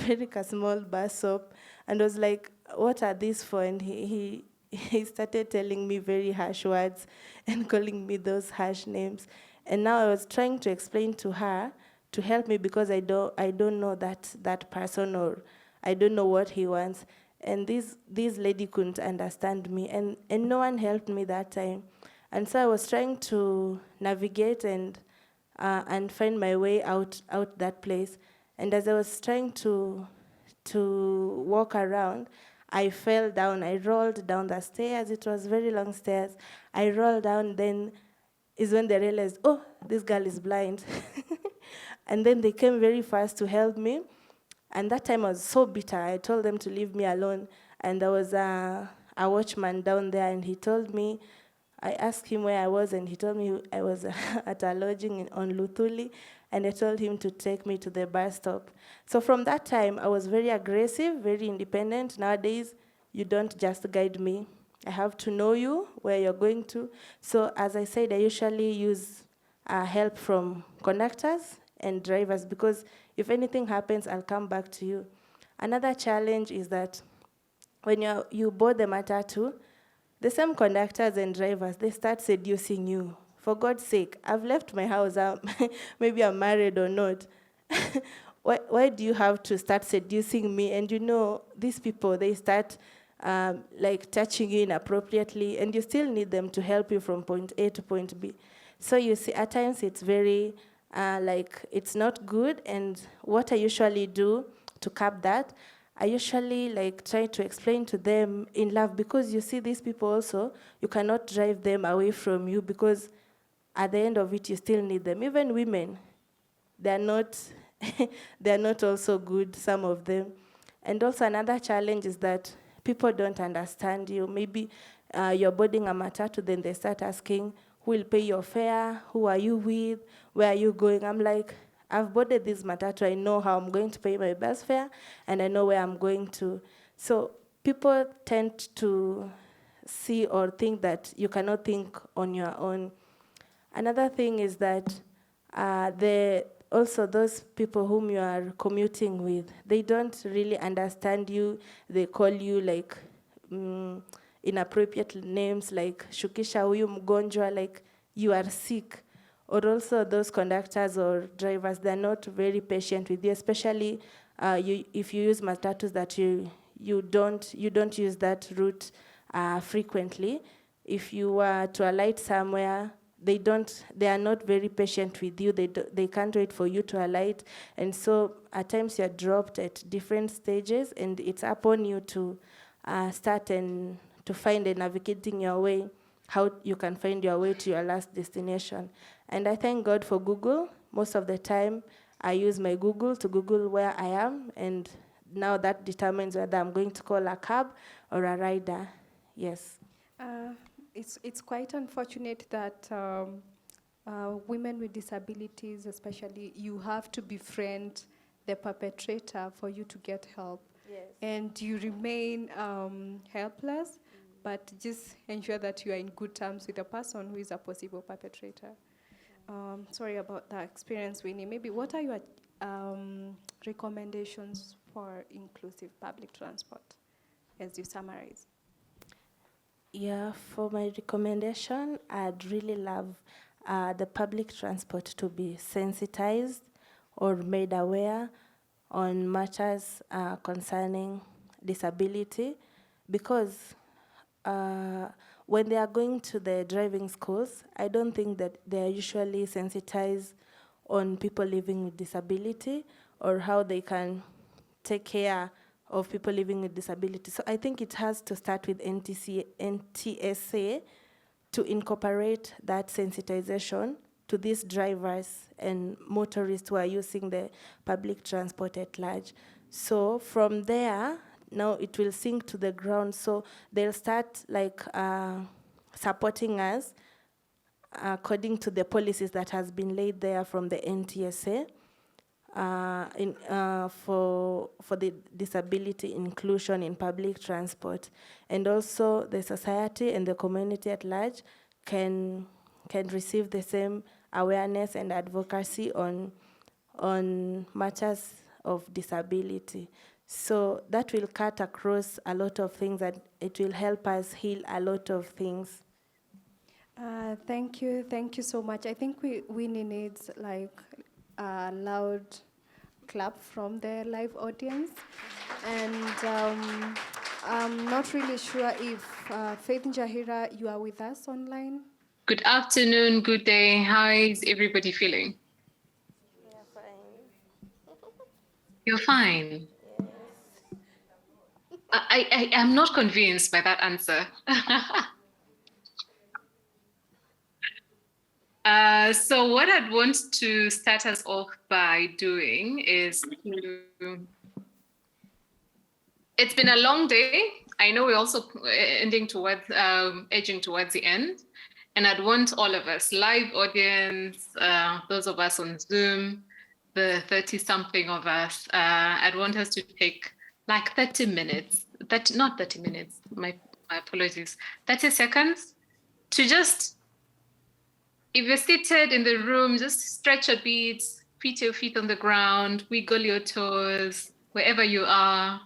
very small bar soap, and was like, "What are these for?" And he he started telling me very harsh words and calling me those harsh names. And now I was trying to explain to her to help me because I don't know that person, or I don't know what he wants. And this lady couldn't understand me, and no one helped me that time. And so I was trying to navigate and find my way out that place. And as I was trying to walk around, I fell down. I rolled down the stairs. It was very long stairs. I rolled down. Then is when they realized, oh, this girl is blind. And then they came very fast to help me. And that time I was so bitter. I told them to leave me alone. And there was a watchman down there, and he told me, I asked him where I was, and he told me I was at a lodging on Luthuli, and I told him to take me to the bus stop. So from that time, I was very aggressive, very independent. Nowadays, you don't just guide me. I have to know you, where you're going to. So as I said, I usually use help from conductors and drivers, because if anything happens, I'll come back to you. Another challenge is that when you board the matatu, the same conductors and drivers, they start seducing you. For God's sake, I've left my house, maybe I'm married or not. Why do you have to start seducing me? And you know, these people, they start like touching you inappropriately, and you still need them to help you from point A to point B. So you see, at times it's very, like, it's not good. And what I usually do to curb that, I usually like try to explain to them in love, because you see, these people also, you cannot drive them away from you, because at the end of it, you still need them. Even women, they're not, they're not also good, some of them. And also another challenge is that people don't understand you. Maybe you're boarding a matatu, then they start asking, who will pay your fare? Who are you with? Where are you going? I'm like, I've boarded this matatu. I know how I'm going to pay my bus fare, and I know where I'm going to. So people tend to see or think that you cannot think on your own. Another thing is that also those people whom you are commuting with, they don't really understand you. They call you like inappropriate names, like shukisha huyu mgonjwa, like you are sick. Or also those conductors or drivers, they're not very patient with you, especially if you use matatus that you don't use that route frequently. If you were to alight somewhere, they are not very patient with you. They can't wait for you to alight. And so at times you're dropped at different stages, and it's upon you to start and to find and navigating your way, how you can find your way to your last destination. And I thank God for Google. Most of the time, I use my Google to Google where I am, and now that determines whether I'm going to call a cab or a rider. Yes. It's quite unfortunate that women with disabilities, especially, you have to befriend the perpetrator for you to get help. Yes. And you remain helpless, but just ensure that you are in good terms with the person who is a possible perpetrator. Sorry about that experience, Winnie. Maybe what are your recommendations for inclusive public transport as you summarize? Yeah, for my recommendation, I'd really love the public transport to be sensitized or made aware on matters concerning disability, because when they are going to the driving schools, I don't think that they are usually sensitized on people living with disability or how they can take care of people living with disability. So I think it has to start with NTSA to incorporate that sensitization to these drivers and motorists who are using the public transport at large. So from there, now it will sink to the ground. So they'll start like supporting us according to the policies that has been laid there from the NTSA for the disability inclusion in public transport. And also the society and the community at large can receive the same awareness and advocacy on matters of disability. So that will cut across a lot of things, and it will help us heal a lot of things. Thank you so much. I think Winnie needs like a loud clap from the live audience. And I'm not really sure if Faith Njahira, you are with us online. Good afternoon, good day. How is everybody feeling? You're fine. I am not convinced by that answer. So what I'd want to start us off by doing is it's been a long day. I know we're also edging towards the end. And I'd want all of us, live audience, those of us on Zoom, the 30-something of us, I'd want us to take like 30 minutes, not 30 minutes, my apologies, 30 seconds to just, if you're seated in the room, just stretch a bit, put your feet on the ground, wiggle your toes, wherever you are.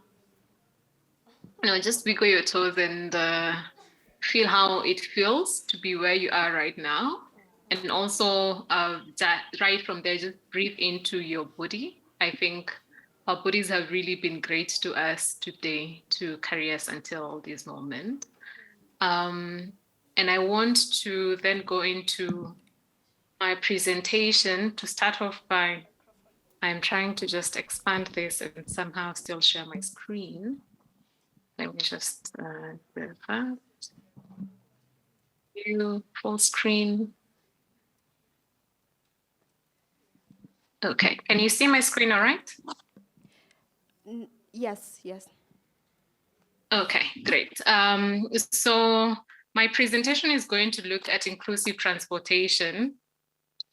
Just wiggle your toes and feel how it feels to be where you are right now. And also that right from there, just breathe into your body. I think our bodies have really been great to us today to carry us until this moment. And I want to then go into my presentation. To start off by, I'm trying to just expand this and somehow still share my screen. Let me just do that. View full screen. Okay, can you see my screen all right? Yes. Okay, great. So my presentation is going to look at inclusive transportation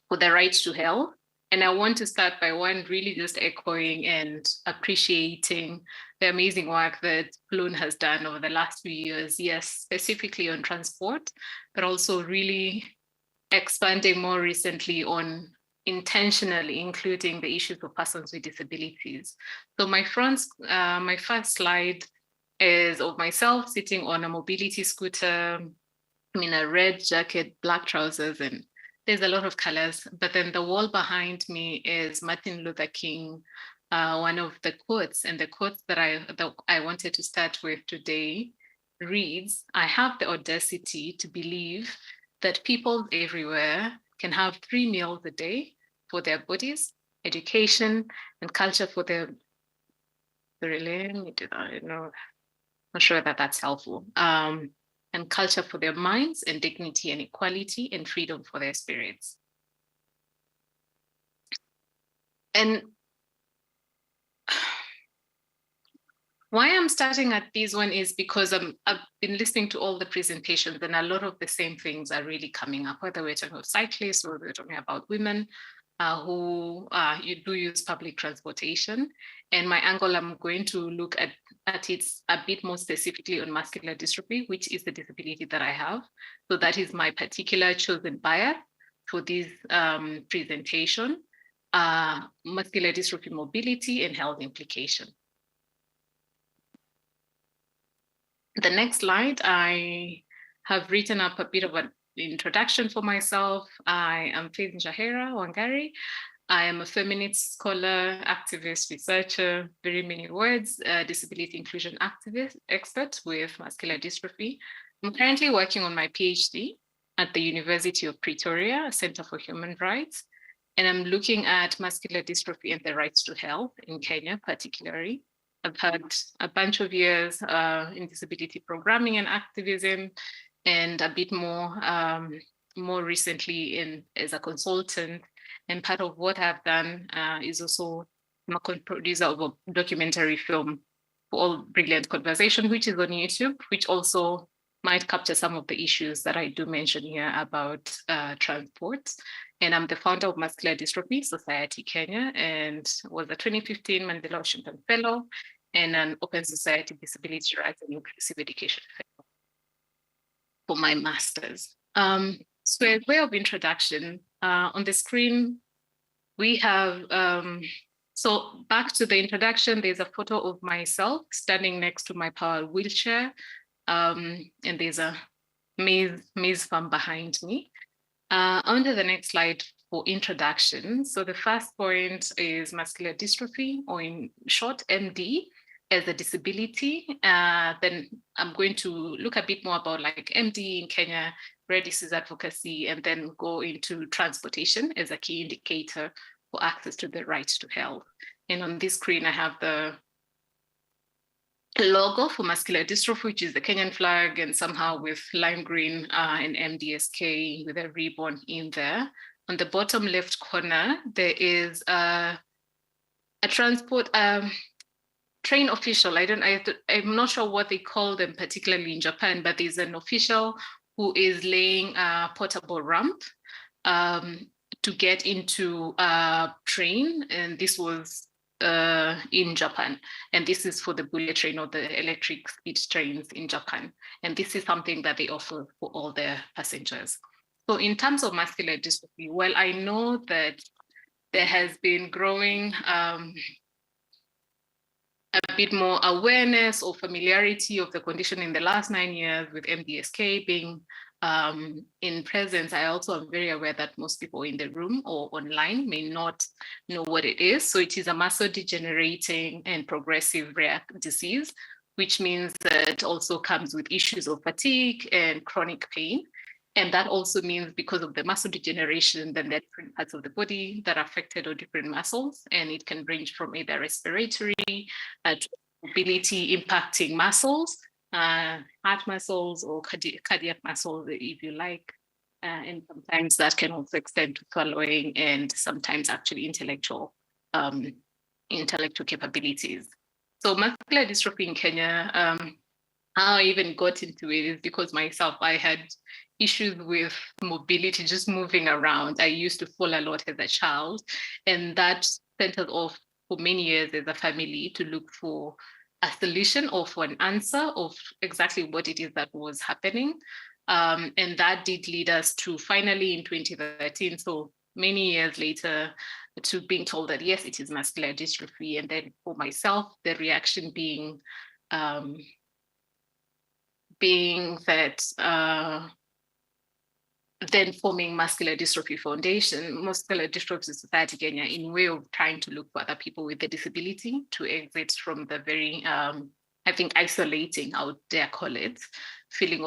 for the right to health. And I want to start by really just echoing and appreciating the amazing work that Flone has done over the last few years, yes, specifically on transport, but also really expanding more recently on intentionally including the issues of persons with disabilities. So my first slide is of myself sitting on a mobility scooter. I'm in a red jacket, black trousers, and there's a lot of colors. But then the wall behind me is Martin Luther King, one of the quotes. And the quote that I wanted to start with today reads, "I have the audacity to believe that people everywhere can have 3 meals a day for their bodies, education, and culture for their." Let me do that. I'm not sure that that's helpful. And culture for their minds, and dignity and equality and freedom for their spirits. And why I'm starting at this one is because I've been listening to all the presentations, and a lot of the same things are really coming up, whether we're talking about cyclists or we're talking about women who you do use public transportation. And my angle, I'm going to look at it a bit more specifically on muscular dystrophy, which is the disability that I have. So that is my particular chosen bias for this presentation, muscular dystrophy mobility and health implication. The next slide, I have written up a bit of an introduction for myself. I am Faith Njahira Wangari. I am a feminist scholar, activist, researcher, very many words, disability inclusion activist, expert with muscular dystrophy. I'm currently working on my PhD at the University of Pretoria, Center for Human Rights, and I'm looking at muscular dystrophy and the rights to health in Kenya, particularly. I've had a bunch of years in disability programming and activism, and a bit more recently as a consultant. And part of what I've done is also I'm a co-producer of a documentary film for All Brilliant Conversation, which is on YouTube, which also might capture some of the issues that I do mention here about transport. And I'm the founder of Muscular Dystrophy Society Kenya, and was a 2015 Mandela Washington Fellow and an Open Society Disability Rights and Inclusive Education Fellow for my master's. So a way of introduction, on the screen, we have So back to the introduction, there's a photo of myself standing next to my power wheelchair. And there's a maize farm behind me. On to the next slide for introduction. So the first point is muscular dystrophy, or in short, MD, as a disability. Then I'm going to look a bit more about like MD in Kenya, rare disease advocacy, and then go into transportation as a key indicator for access to the right to health. And on this screen, I have the logo for muscular dystrophy, which is the Kenyan flag, and somehow with lime green and MDSK with a ribbon in there. On the bottom left corner, there is a transport train official. I'm not sure what they call them, particularly in Japan, but there's an official who is laying a portable ramp to get into a train, and this was in Japan. And this is for the bullet train or the electric speed trains in Japan. And this is something that they offer for all their passengers. So in terms of muscular dystrophy, well, I know that there has been growing a bit more awareness or familiarity of the condition in the last 9 years, with MDSK being in presence. I also am very aware that most people in the room or online may not know what it is. So it is a muscle degenerating and progressive rare disease, which means that it also comes with issues of fatigue and chronic pain. And that also means because of the muscle degeneration, then there are different parts of the body that are affected, or different muscles, and it can range from either respiratory to mobility impacting muscles, heart muscles, or cardiac muscles, if you like. And sometimes that can also extend to swallowing, and sometimes actually intellectual capabilities. So muscular dystrophy in Kenya, how I even got into it is because myself, I had issues with mobility, just moving around. I used to fall a lot as a child, and that sent us off for many years as a family to look for a solution or for an answer of exactly what it is that was happening. And that did lead us to finally in 2013, so many years later, to being told that yes, it is muscular dystrophy. And then for myself, the reaction being that then forming Muscular Dystrophy Foundation, Muscular Dystrophy Society Kenya, in way of trying to look for other people with a disability to exit from the very, I think, isolating, I would dare call it, feeling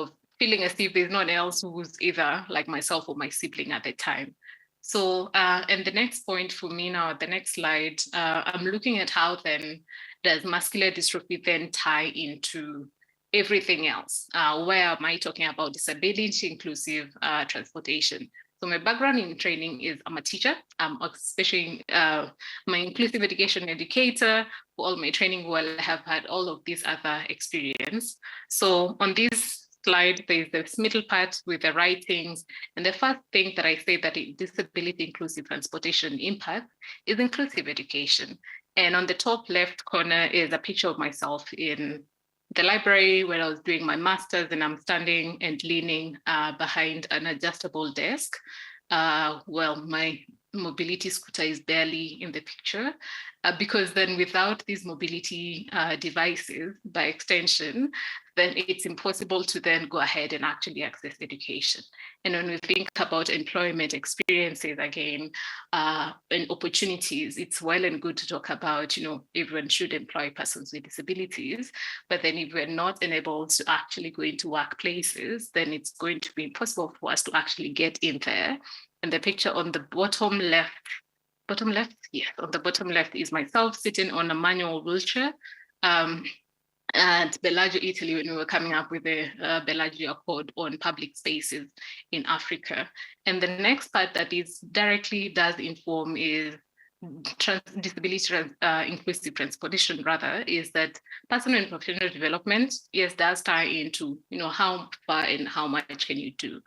as if there's no one else who's either like myself or my sibling at the time. So, and the next point for me now, the next slide, I'm looking at how then does muscular dystrophy then tie into everything else. Where am I talking about disability inclusive transportation? So my background in training is I'm a teacher, especially my inclusive education educator. For all my training, well, I have had all of these other experience. So on this slide, there's this middle part with the writings. And the first thing that I say that disability inclusive transportation impact is inclusive education. And on the top left corner is a picture of myself in the library when I was doing my master's, and I'm standing and leaning behind an adjustable desk. Well, my mobility scooter is barely in the picture because then without these mobility devices, by extension, then it's impossible to then go ahead and actually access education. And when we think about employment experiences again and opportunities, it's well and good to talk about, everyone should employ persons with disabilities, but then if we're not enabled to actually go into workplaces, then it's going to be impossible for us to actually get in there. And the picture on the bottom left, yes, on the bottom left is myself sitting on a manual wheelchair at Bellagio, Italy, when we were coming up with the Bellagio Accord on public spaces in Africa. And the next part that is directly does inform is disability inclusive transportation, rather, is that personal and professional development, yes, does tie into, how far and how much can you do.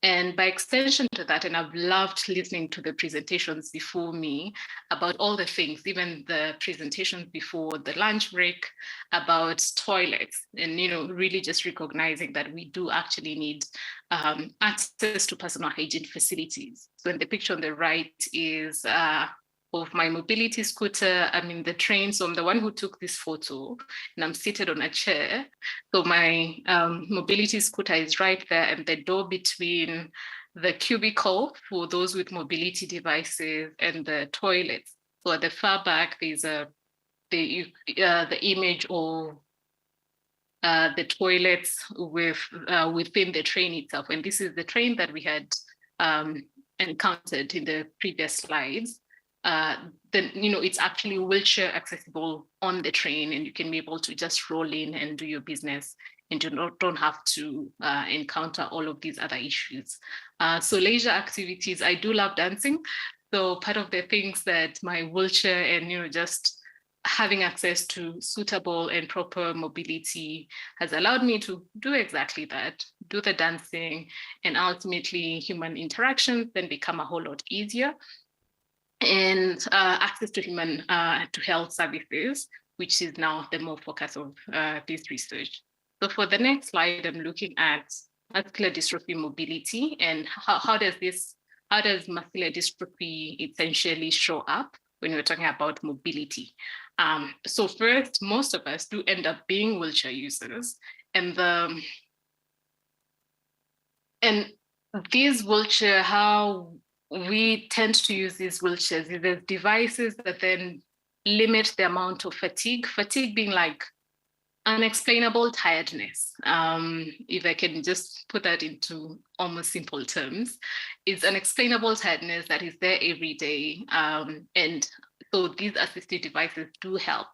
And by extension to that, and I've loved listening to the presentations before me about all the things, even the presentations before the lunch break about toilets, and really just recognizing that we do actually need access to personal hygiene facilities. So in the picture on the right is of my mobility scooter. I'm in the train, so I'm the one who took this photo, and I'm seated on a chair. So my mobility scooter is right there, and the door between the cubicle for those with mobility devices and the toilets. So at the far back, there's the image of the toilets within the train itself. And this is the train that we had encountered in the previous slides. Then it's actually wheelchair accessible on the train, and you can be able to just roll in and do your business, and don't have to encounter all of these other issues. So leisure activities, I do love dancing. So part of the things that my wheelchair and just having access to suitable and proper mobility has allowed me to do exactly that, do the dancing, and ultimately human interactions then become a whole lot easier. And access to human to health services, which is now the more focus of this research. So for the next slide, I'm looking at muscular dystrophy mobility and how does muscular dystrophy essentially show up when we're talking about mobility. So first, most of us do end up being wheelchair users, and these wheelchair, how we tend to use these wheelchairs is there's devices that then limit the amount of fatigue being like unexplainable tiredness. If I can just put that into almost simple terms, it's unexplainable tiredness that is there every day. And so these assistive devices do help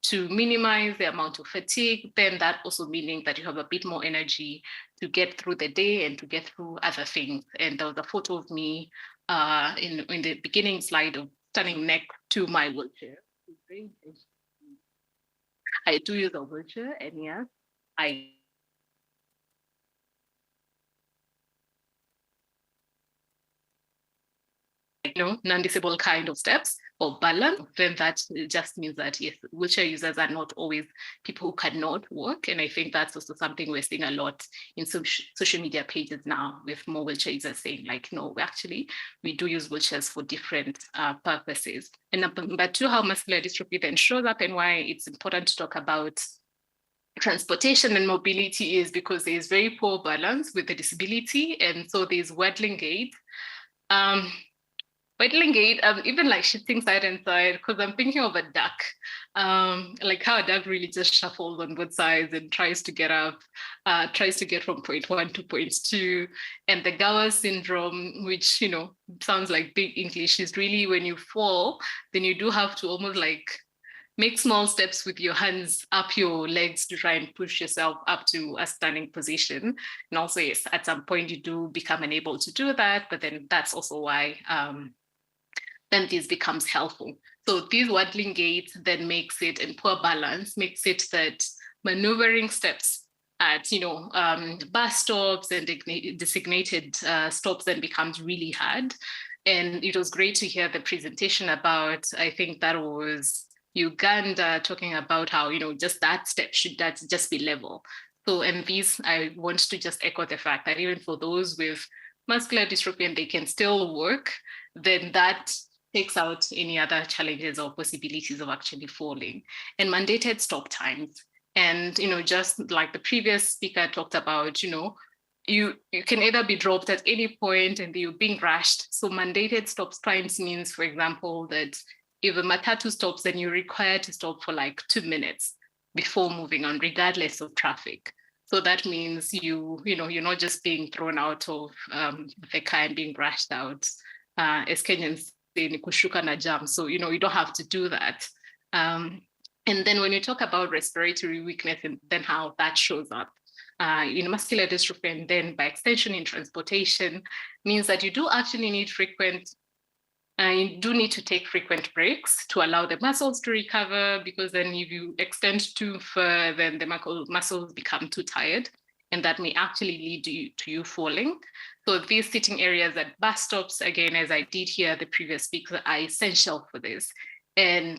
to minimize the amount of fatigue, then that also meaning that you have a bit more energy to get through the day and to get through other things. And there was a photo of me in the beginning slide of standing next to my wheelchair. I do use a wheelchair, and yes, I non-disabled kind of steps or balance, then that just means that yes, wheelchair users are not always people who cannot walk. And I think that's also something we're seeing a lot in social media pages now, with more wheelchair users saying like, no, we do use wheelchairs for different purposes. And number two, how muscular dystrophy then shows up and why it's important to talk about transportation and mobility is because there's very poor balance with the disability. And so there's waddling gait. Waddling gait, even like shifting side and side, because I'm thinking of a duck, like how a duck really just shuffles on both sides and tries to get up, tries to get from point 1 to point 2. And the Gower syndrome, which, sounds like big English, is really when you fall, then you do have to almost like make small steps with your hands up your legs to try and push yourself up to a standing position. And also, yes, at some point you do become unable to do that, but then that's also why then this becomes helpful. So these waddling gaits then makes it, in poor balance, makes it that maneuvering steps at bus stops and designated stops then becomes really hard. And it was great to hear the presentation about, I think that was Uganda, talking about how just that step should just be level. So, and these, I want to just echo the fact that even for those with muscular dystrophy and they can still work, then that takes out any other challenges or possibilities of actually falling. And mandated stop times. And, just like the previous speaker talked about, you can either be dropped at any point and you're being rushed. So mandated stop times means, for example, that if a matatu stops, then you're required to stop for like 2 minutes before moving on, regardless of traffic. So that means you're not just being thrown out of the car and being rushed out. As Kenyans say, ni kushuka na jam. So, you don't have to do that. And then when you talk about respiratory weakness and then how that shows up in muscular dystrophy, and then by extension in transportation, means that you do actually need you do need to take frequent breaks to allow the muscles to recover, because then if you extend too far, then the muscles become too tired, and that may actually lead to you falling. So these sitting areas at bus stops, again, as I did hear the previous speaker, are essential for this. And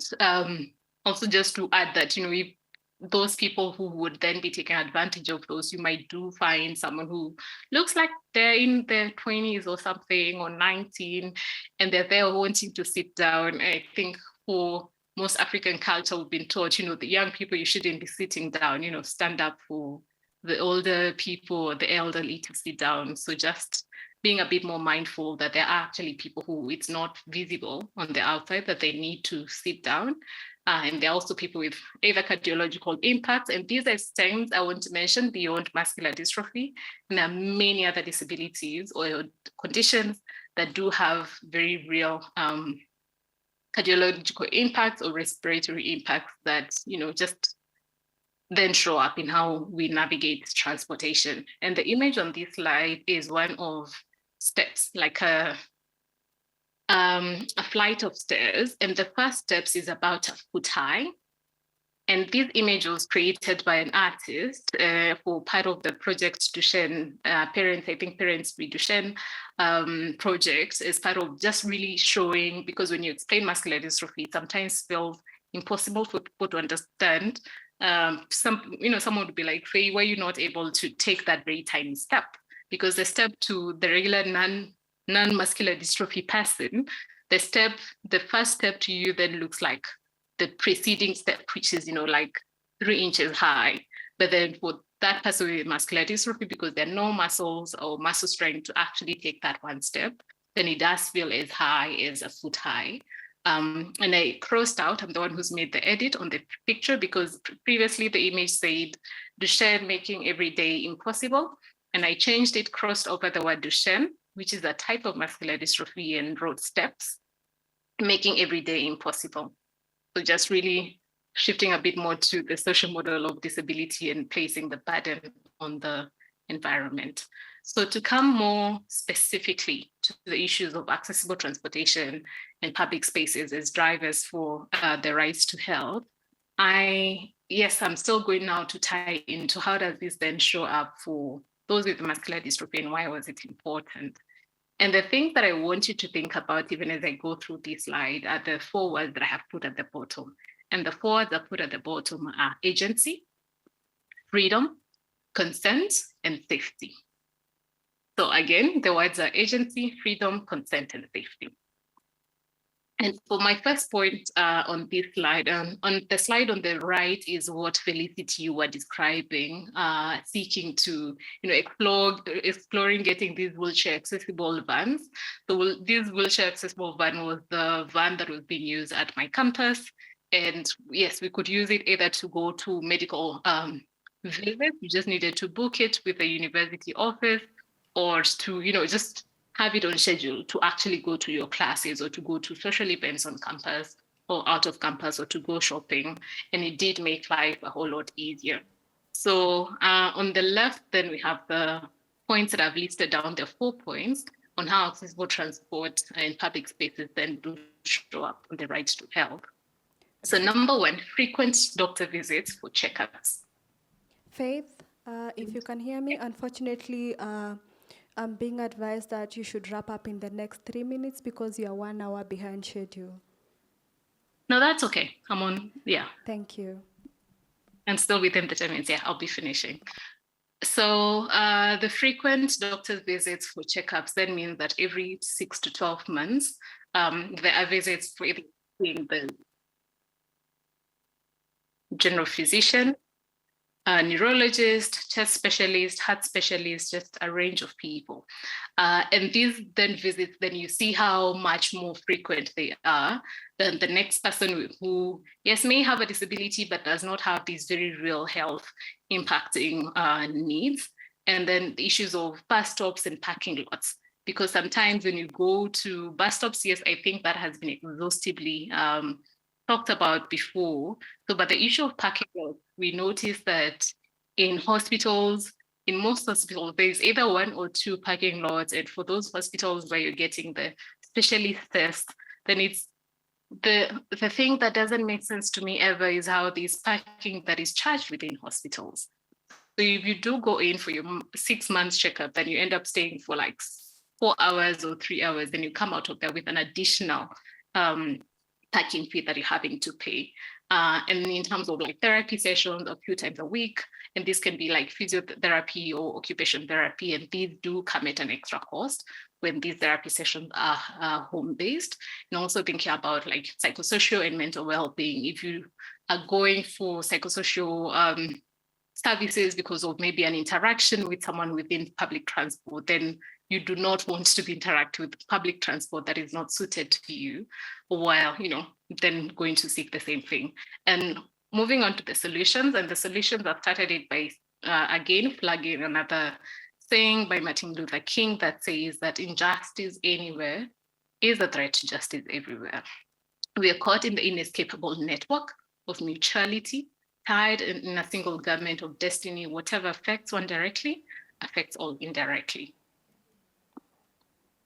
also just to add that, if those people who would then be taking advantage of those, you might do find someone who looks like they're in their 20s or something, or 19, and they're there wanting to sit down. I think for most African culture, we've been taught, the young people, you shouldn't be sitting down, stand up for the older people or the elderly to sit down. So just being a bit more mindful that there are actually people who it's not visible on the outside that they need to sit down. And there are also people with either cardiological impacts. And these extend, I want to mention, beyond muscular dystrophy. And there are many other disabilities or conditions that do have very real cardiological impacts or respiratory impacts that, just then show up in how we navigate transportation. And the image on this slide is one of steps, like a flight of stairs. And the first steps is about a foot high. And this image was created by an artist for part of the Project Duchenne, Parents with Duchenne project, as part of just really showing, because when you explain muscular dystrophy, it sometimes feels impossible for people to understand. Someone would be like, Faye, why are you not able to take that very tiny step? Because the step to the regular non-muscular dystrophy person, the first step to you then looks like the preceding step, which is, like 3 inches high. But then for that person with muscular dystrophy, because there are no muscles or muscle strength to actually take that one step, then it does feel as high as a foot high. And I crossed out, I'm the one who's made the edit on the picture, because previously the image said Duchenne making every day impossible. And I changed it, crossed over the word Duchenne, which is a type of muscular dystrophy, and wrote steps, making every day impossible. So just really shifting a bit more to the social model of disability and placing the burden on the environment. So to come more specifically to the issues of accessible transportation and public spaces as drivers for the rights to health, I'm still going now to tie into how does this then show up for those with muscular dystrophy and why was it important? And the things that I want you to think about, even as I go through this slide, are the 4 words that I have put at the bottom. And the 4 words I put at the bottom are agency, freedom, consent, and safety. So again, the words are agency, freedom, consent, and safety. And for my first point on this slide, on the slide on the right is what Felicity you were describing, seeking to exploring getting these wheelchair accessible vans. So this wheelchair accessible van was the van that was being used at my campus. And yes, we could use it either to go to medical visits, you just needed to book it with the university office, or to just have it on schedule to actually go to your classes or to go to social events on campus or out of campus or to go shopping. And it did make life a whole lot easier. So on the left, then we have the points that I've listed down, the 4 points on how accessible transport and public spaces then do show up on the right to health. So number 1, frequent doctor visits for checkups. Faith, if you can hear me, unfortunately, I'm being advised that you should wrap up in the next 3 minutes because you are 1 hour behind schedule. No, that's okay. I'm on, Thank you. And still within the 10 minutes, I'll be finishing. So the frequent doctor's visits for checkups then means that every 6 to 12 months, there are visits for the general physician, a neurologist, chest specialist, heart specialist, just a range of people. And these then visits, then you see how much more frequent they are than the next person who, yes, may have a disability, but does not have these very real health impacting needs. And then the issues of bus stops and parking lots. Because sometimes when you go to bus stops, yes, I think that has been exhaustively talked about before. So, but the issue of parking lots, we noticed that in hospitals, in most hospitals, there's either 1 or 2 parking lots. And for those hospitals where you're getting the specialist test, then it's the thing that doesn't make sense to me ever is how this parking that is charged within hospitals. So if you do go in for your 6 months checkup, then you end up staying for like 4 hours or 3 hours, then you come out of there with an additional parking fee that you're having to pay. And in terms of like therapy sessions a few times a week, and this can be like physiotherapy or occupation therapy, and these do come at an extra cost when these therapy sessions are home-based. And also thinking about like psychosocial and mental well-being. If you are going for psychosocial services because of maybe an interaction with someone within public transport, then you do not want to be interacting with public transport that is not suited to you, while, then going to seek the same thing. And moving on to the solutions, and the solutions I've started it by, again, flagging another saying by Martin Luther King that says that injustice anywhere is a threat to justice everywhere. We are caught in the inescapable network of mutuality, tied in a single garment of destiny. Whatever affects one directly affects all indirectly.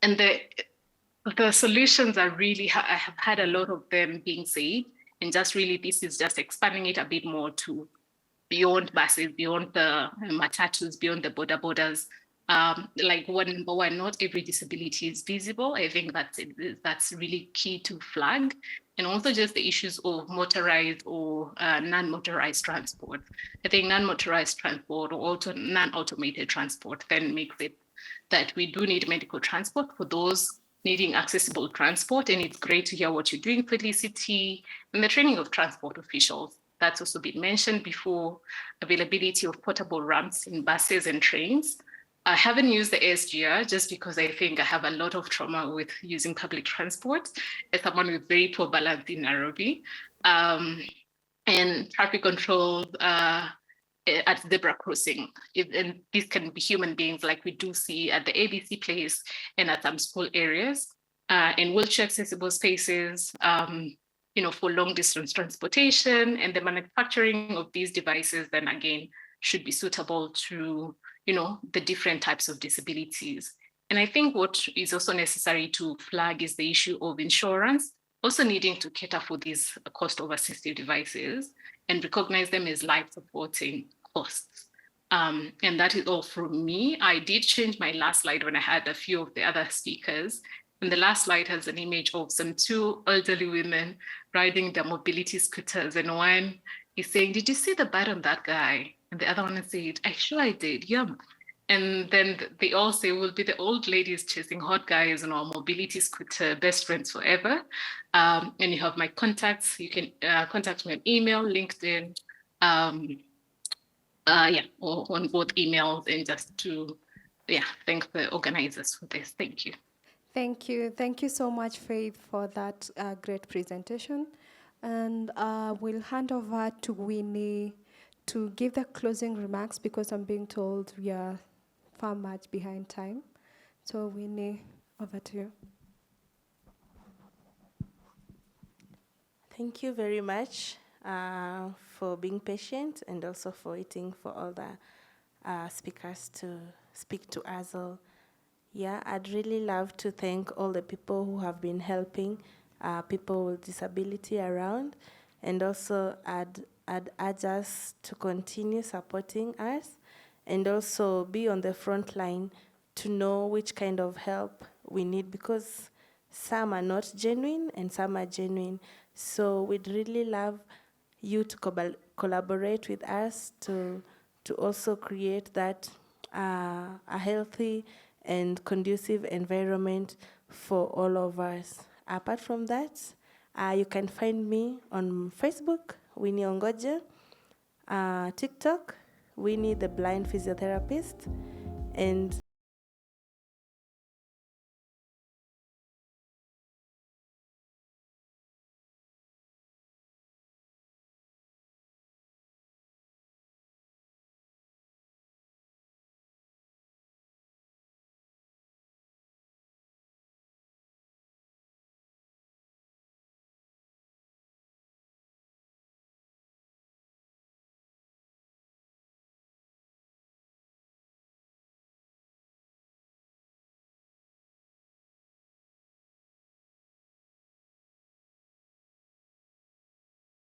And the solutions are really, I have had a lot of them being said, and just really this is just expanding it a bit more to beyond buses, beyond the matatus, beyond the borders. Like number one, not every disability is visible. I think that's really key to flag. And also just the issues of motorized or non-motorized transport. I think non-motorized transport or also non-automated transport then makes it that we do need medical transport for those needing accessible transport. And it's great to hear what you're doing, Felicity, and the training of transport officials. That's also been mentioned before, availability of portable ramps in buses and trains. I haven't used the SGR just because I think I have a lot of trauma with using public transport as someone with very poor balance in Nairobi. And traffic controls at zebra crossing. And these can be human beings like we do see at the ABC place and at some school areas, in wheelchair accessible spaces, for long distance transportation, and the manufacturing of these devices then again should be suitable to, the different types of disabilities. And I think what is also necessary to flag is the issue of insurance, also needing to cater for these cost of assistive devices and recognize them as life supporting costs. And that is all from me. I did change my last slide when I had a few of the other speakers. And the last slide has an image of some two elderly women riding their mobility scooters. And one is saying, "Did you see the bite on that guy?" And the other one said, "I did, yum." And then they all say, "We'll be the old ladies chasing hot guys on our mobility scooter, best friends forever." And you have my contacts. You can contact me on email, LinkedIn, or on both emails, and just to, thank the organizers for this. Thank you. Thank you. Thank you so much, Faith, for that great presentation. And we'll hand over to Winnie to give the closing remarks because I'm being told we are far much behind time. So Winnie, over to you. Thank you very much for being patient and also for waiting for all the speakers to speak to us all. Yeah, I'd really love to thank all the people who have been helping people with disability around, and also I'd urge us to continue supporting us and also be on the front line to know which kind of help we need, because some are not genuine and some are genuine. So we'd really love you to collaborate with us to also create that a healthy and conducive environment for all of us. Apart from that, you can find me on Facebook, Winnie Ongoja, TikTok, Winnie the Blind Physiotherapist, and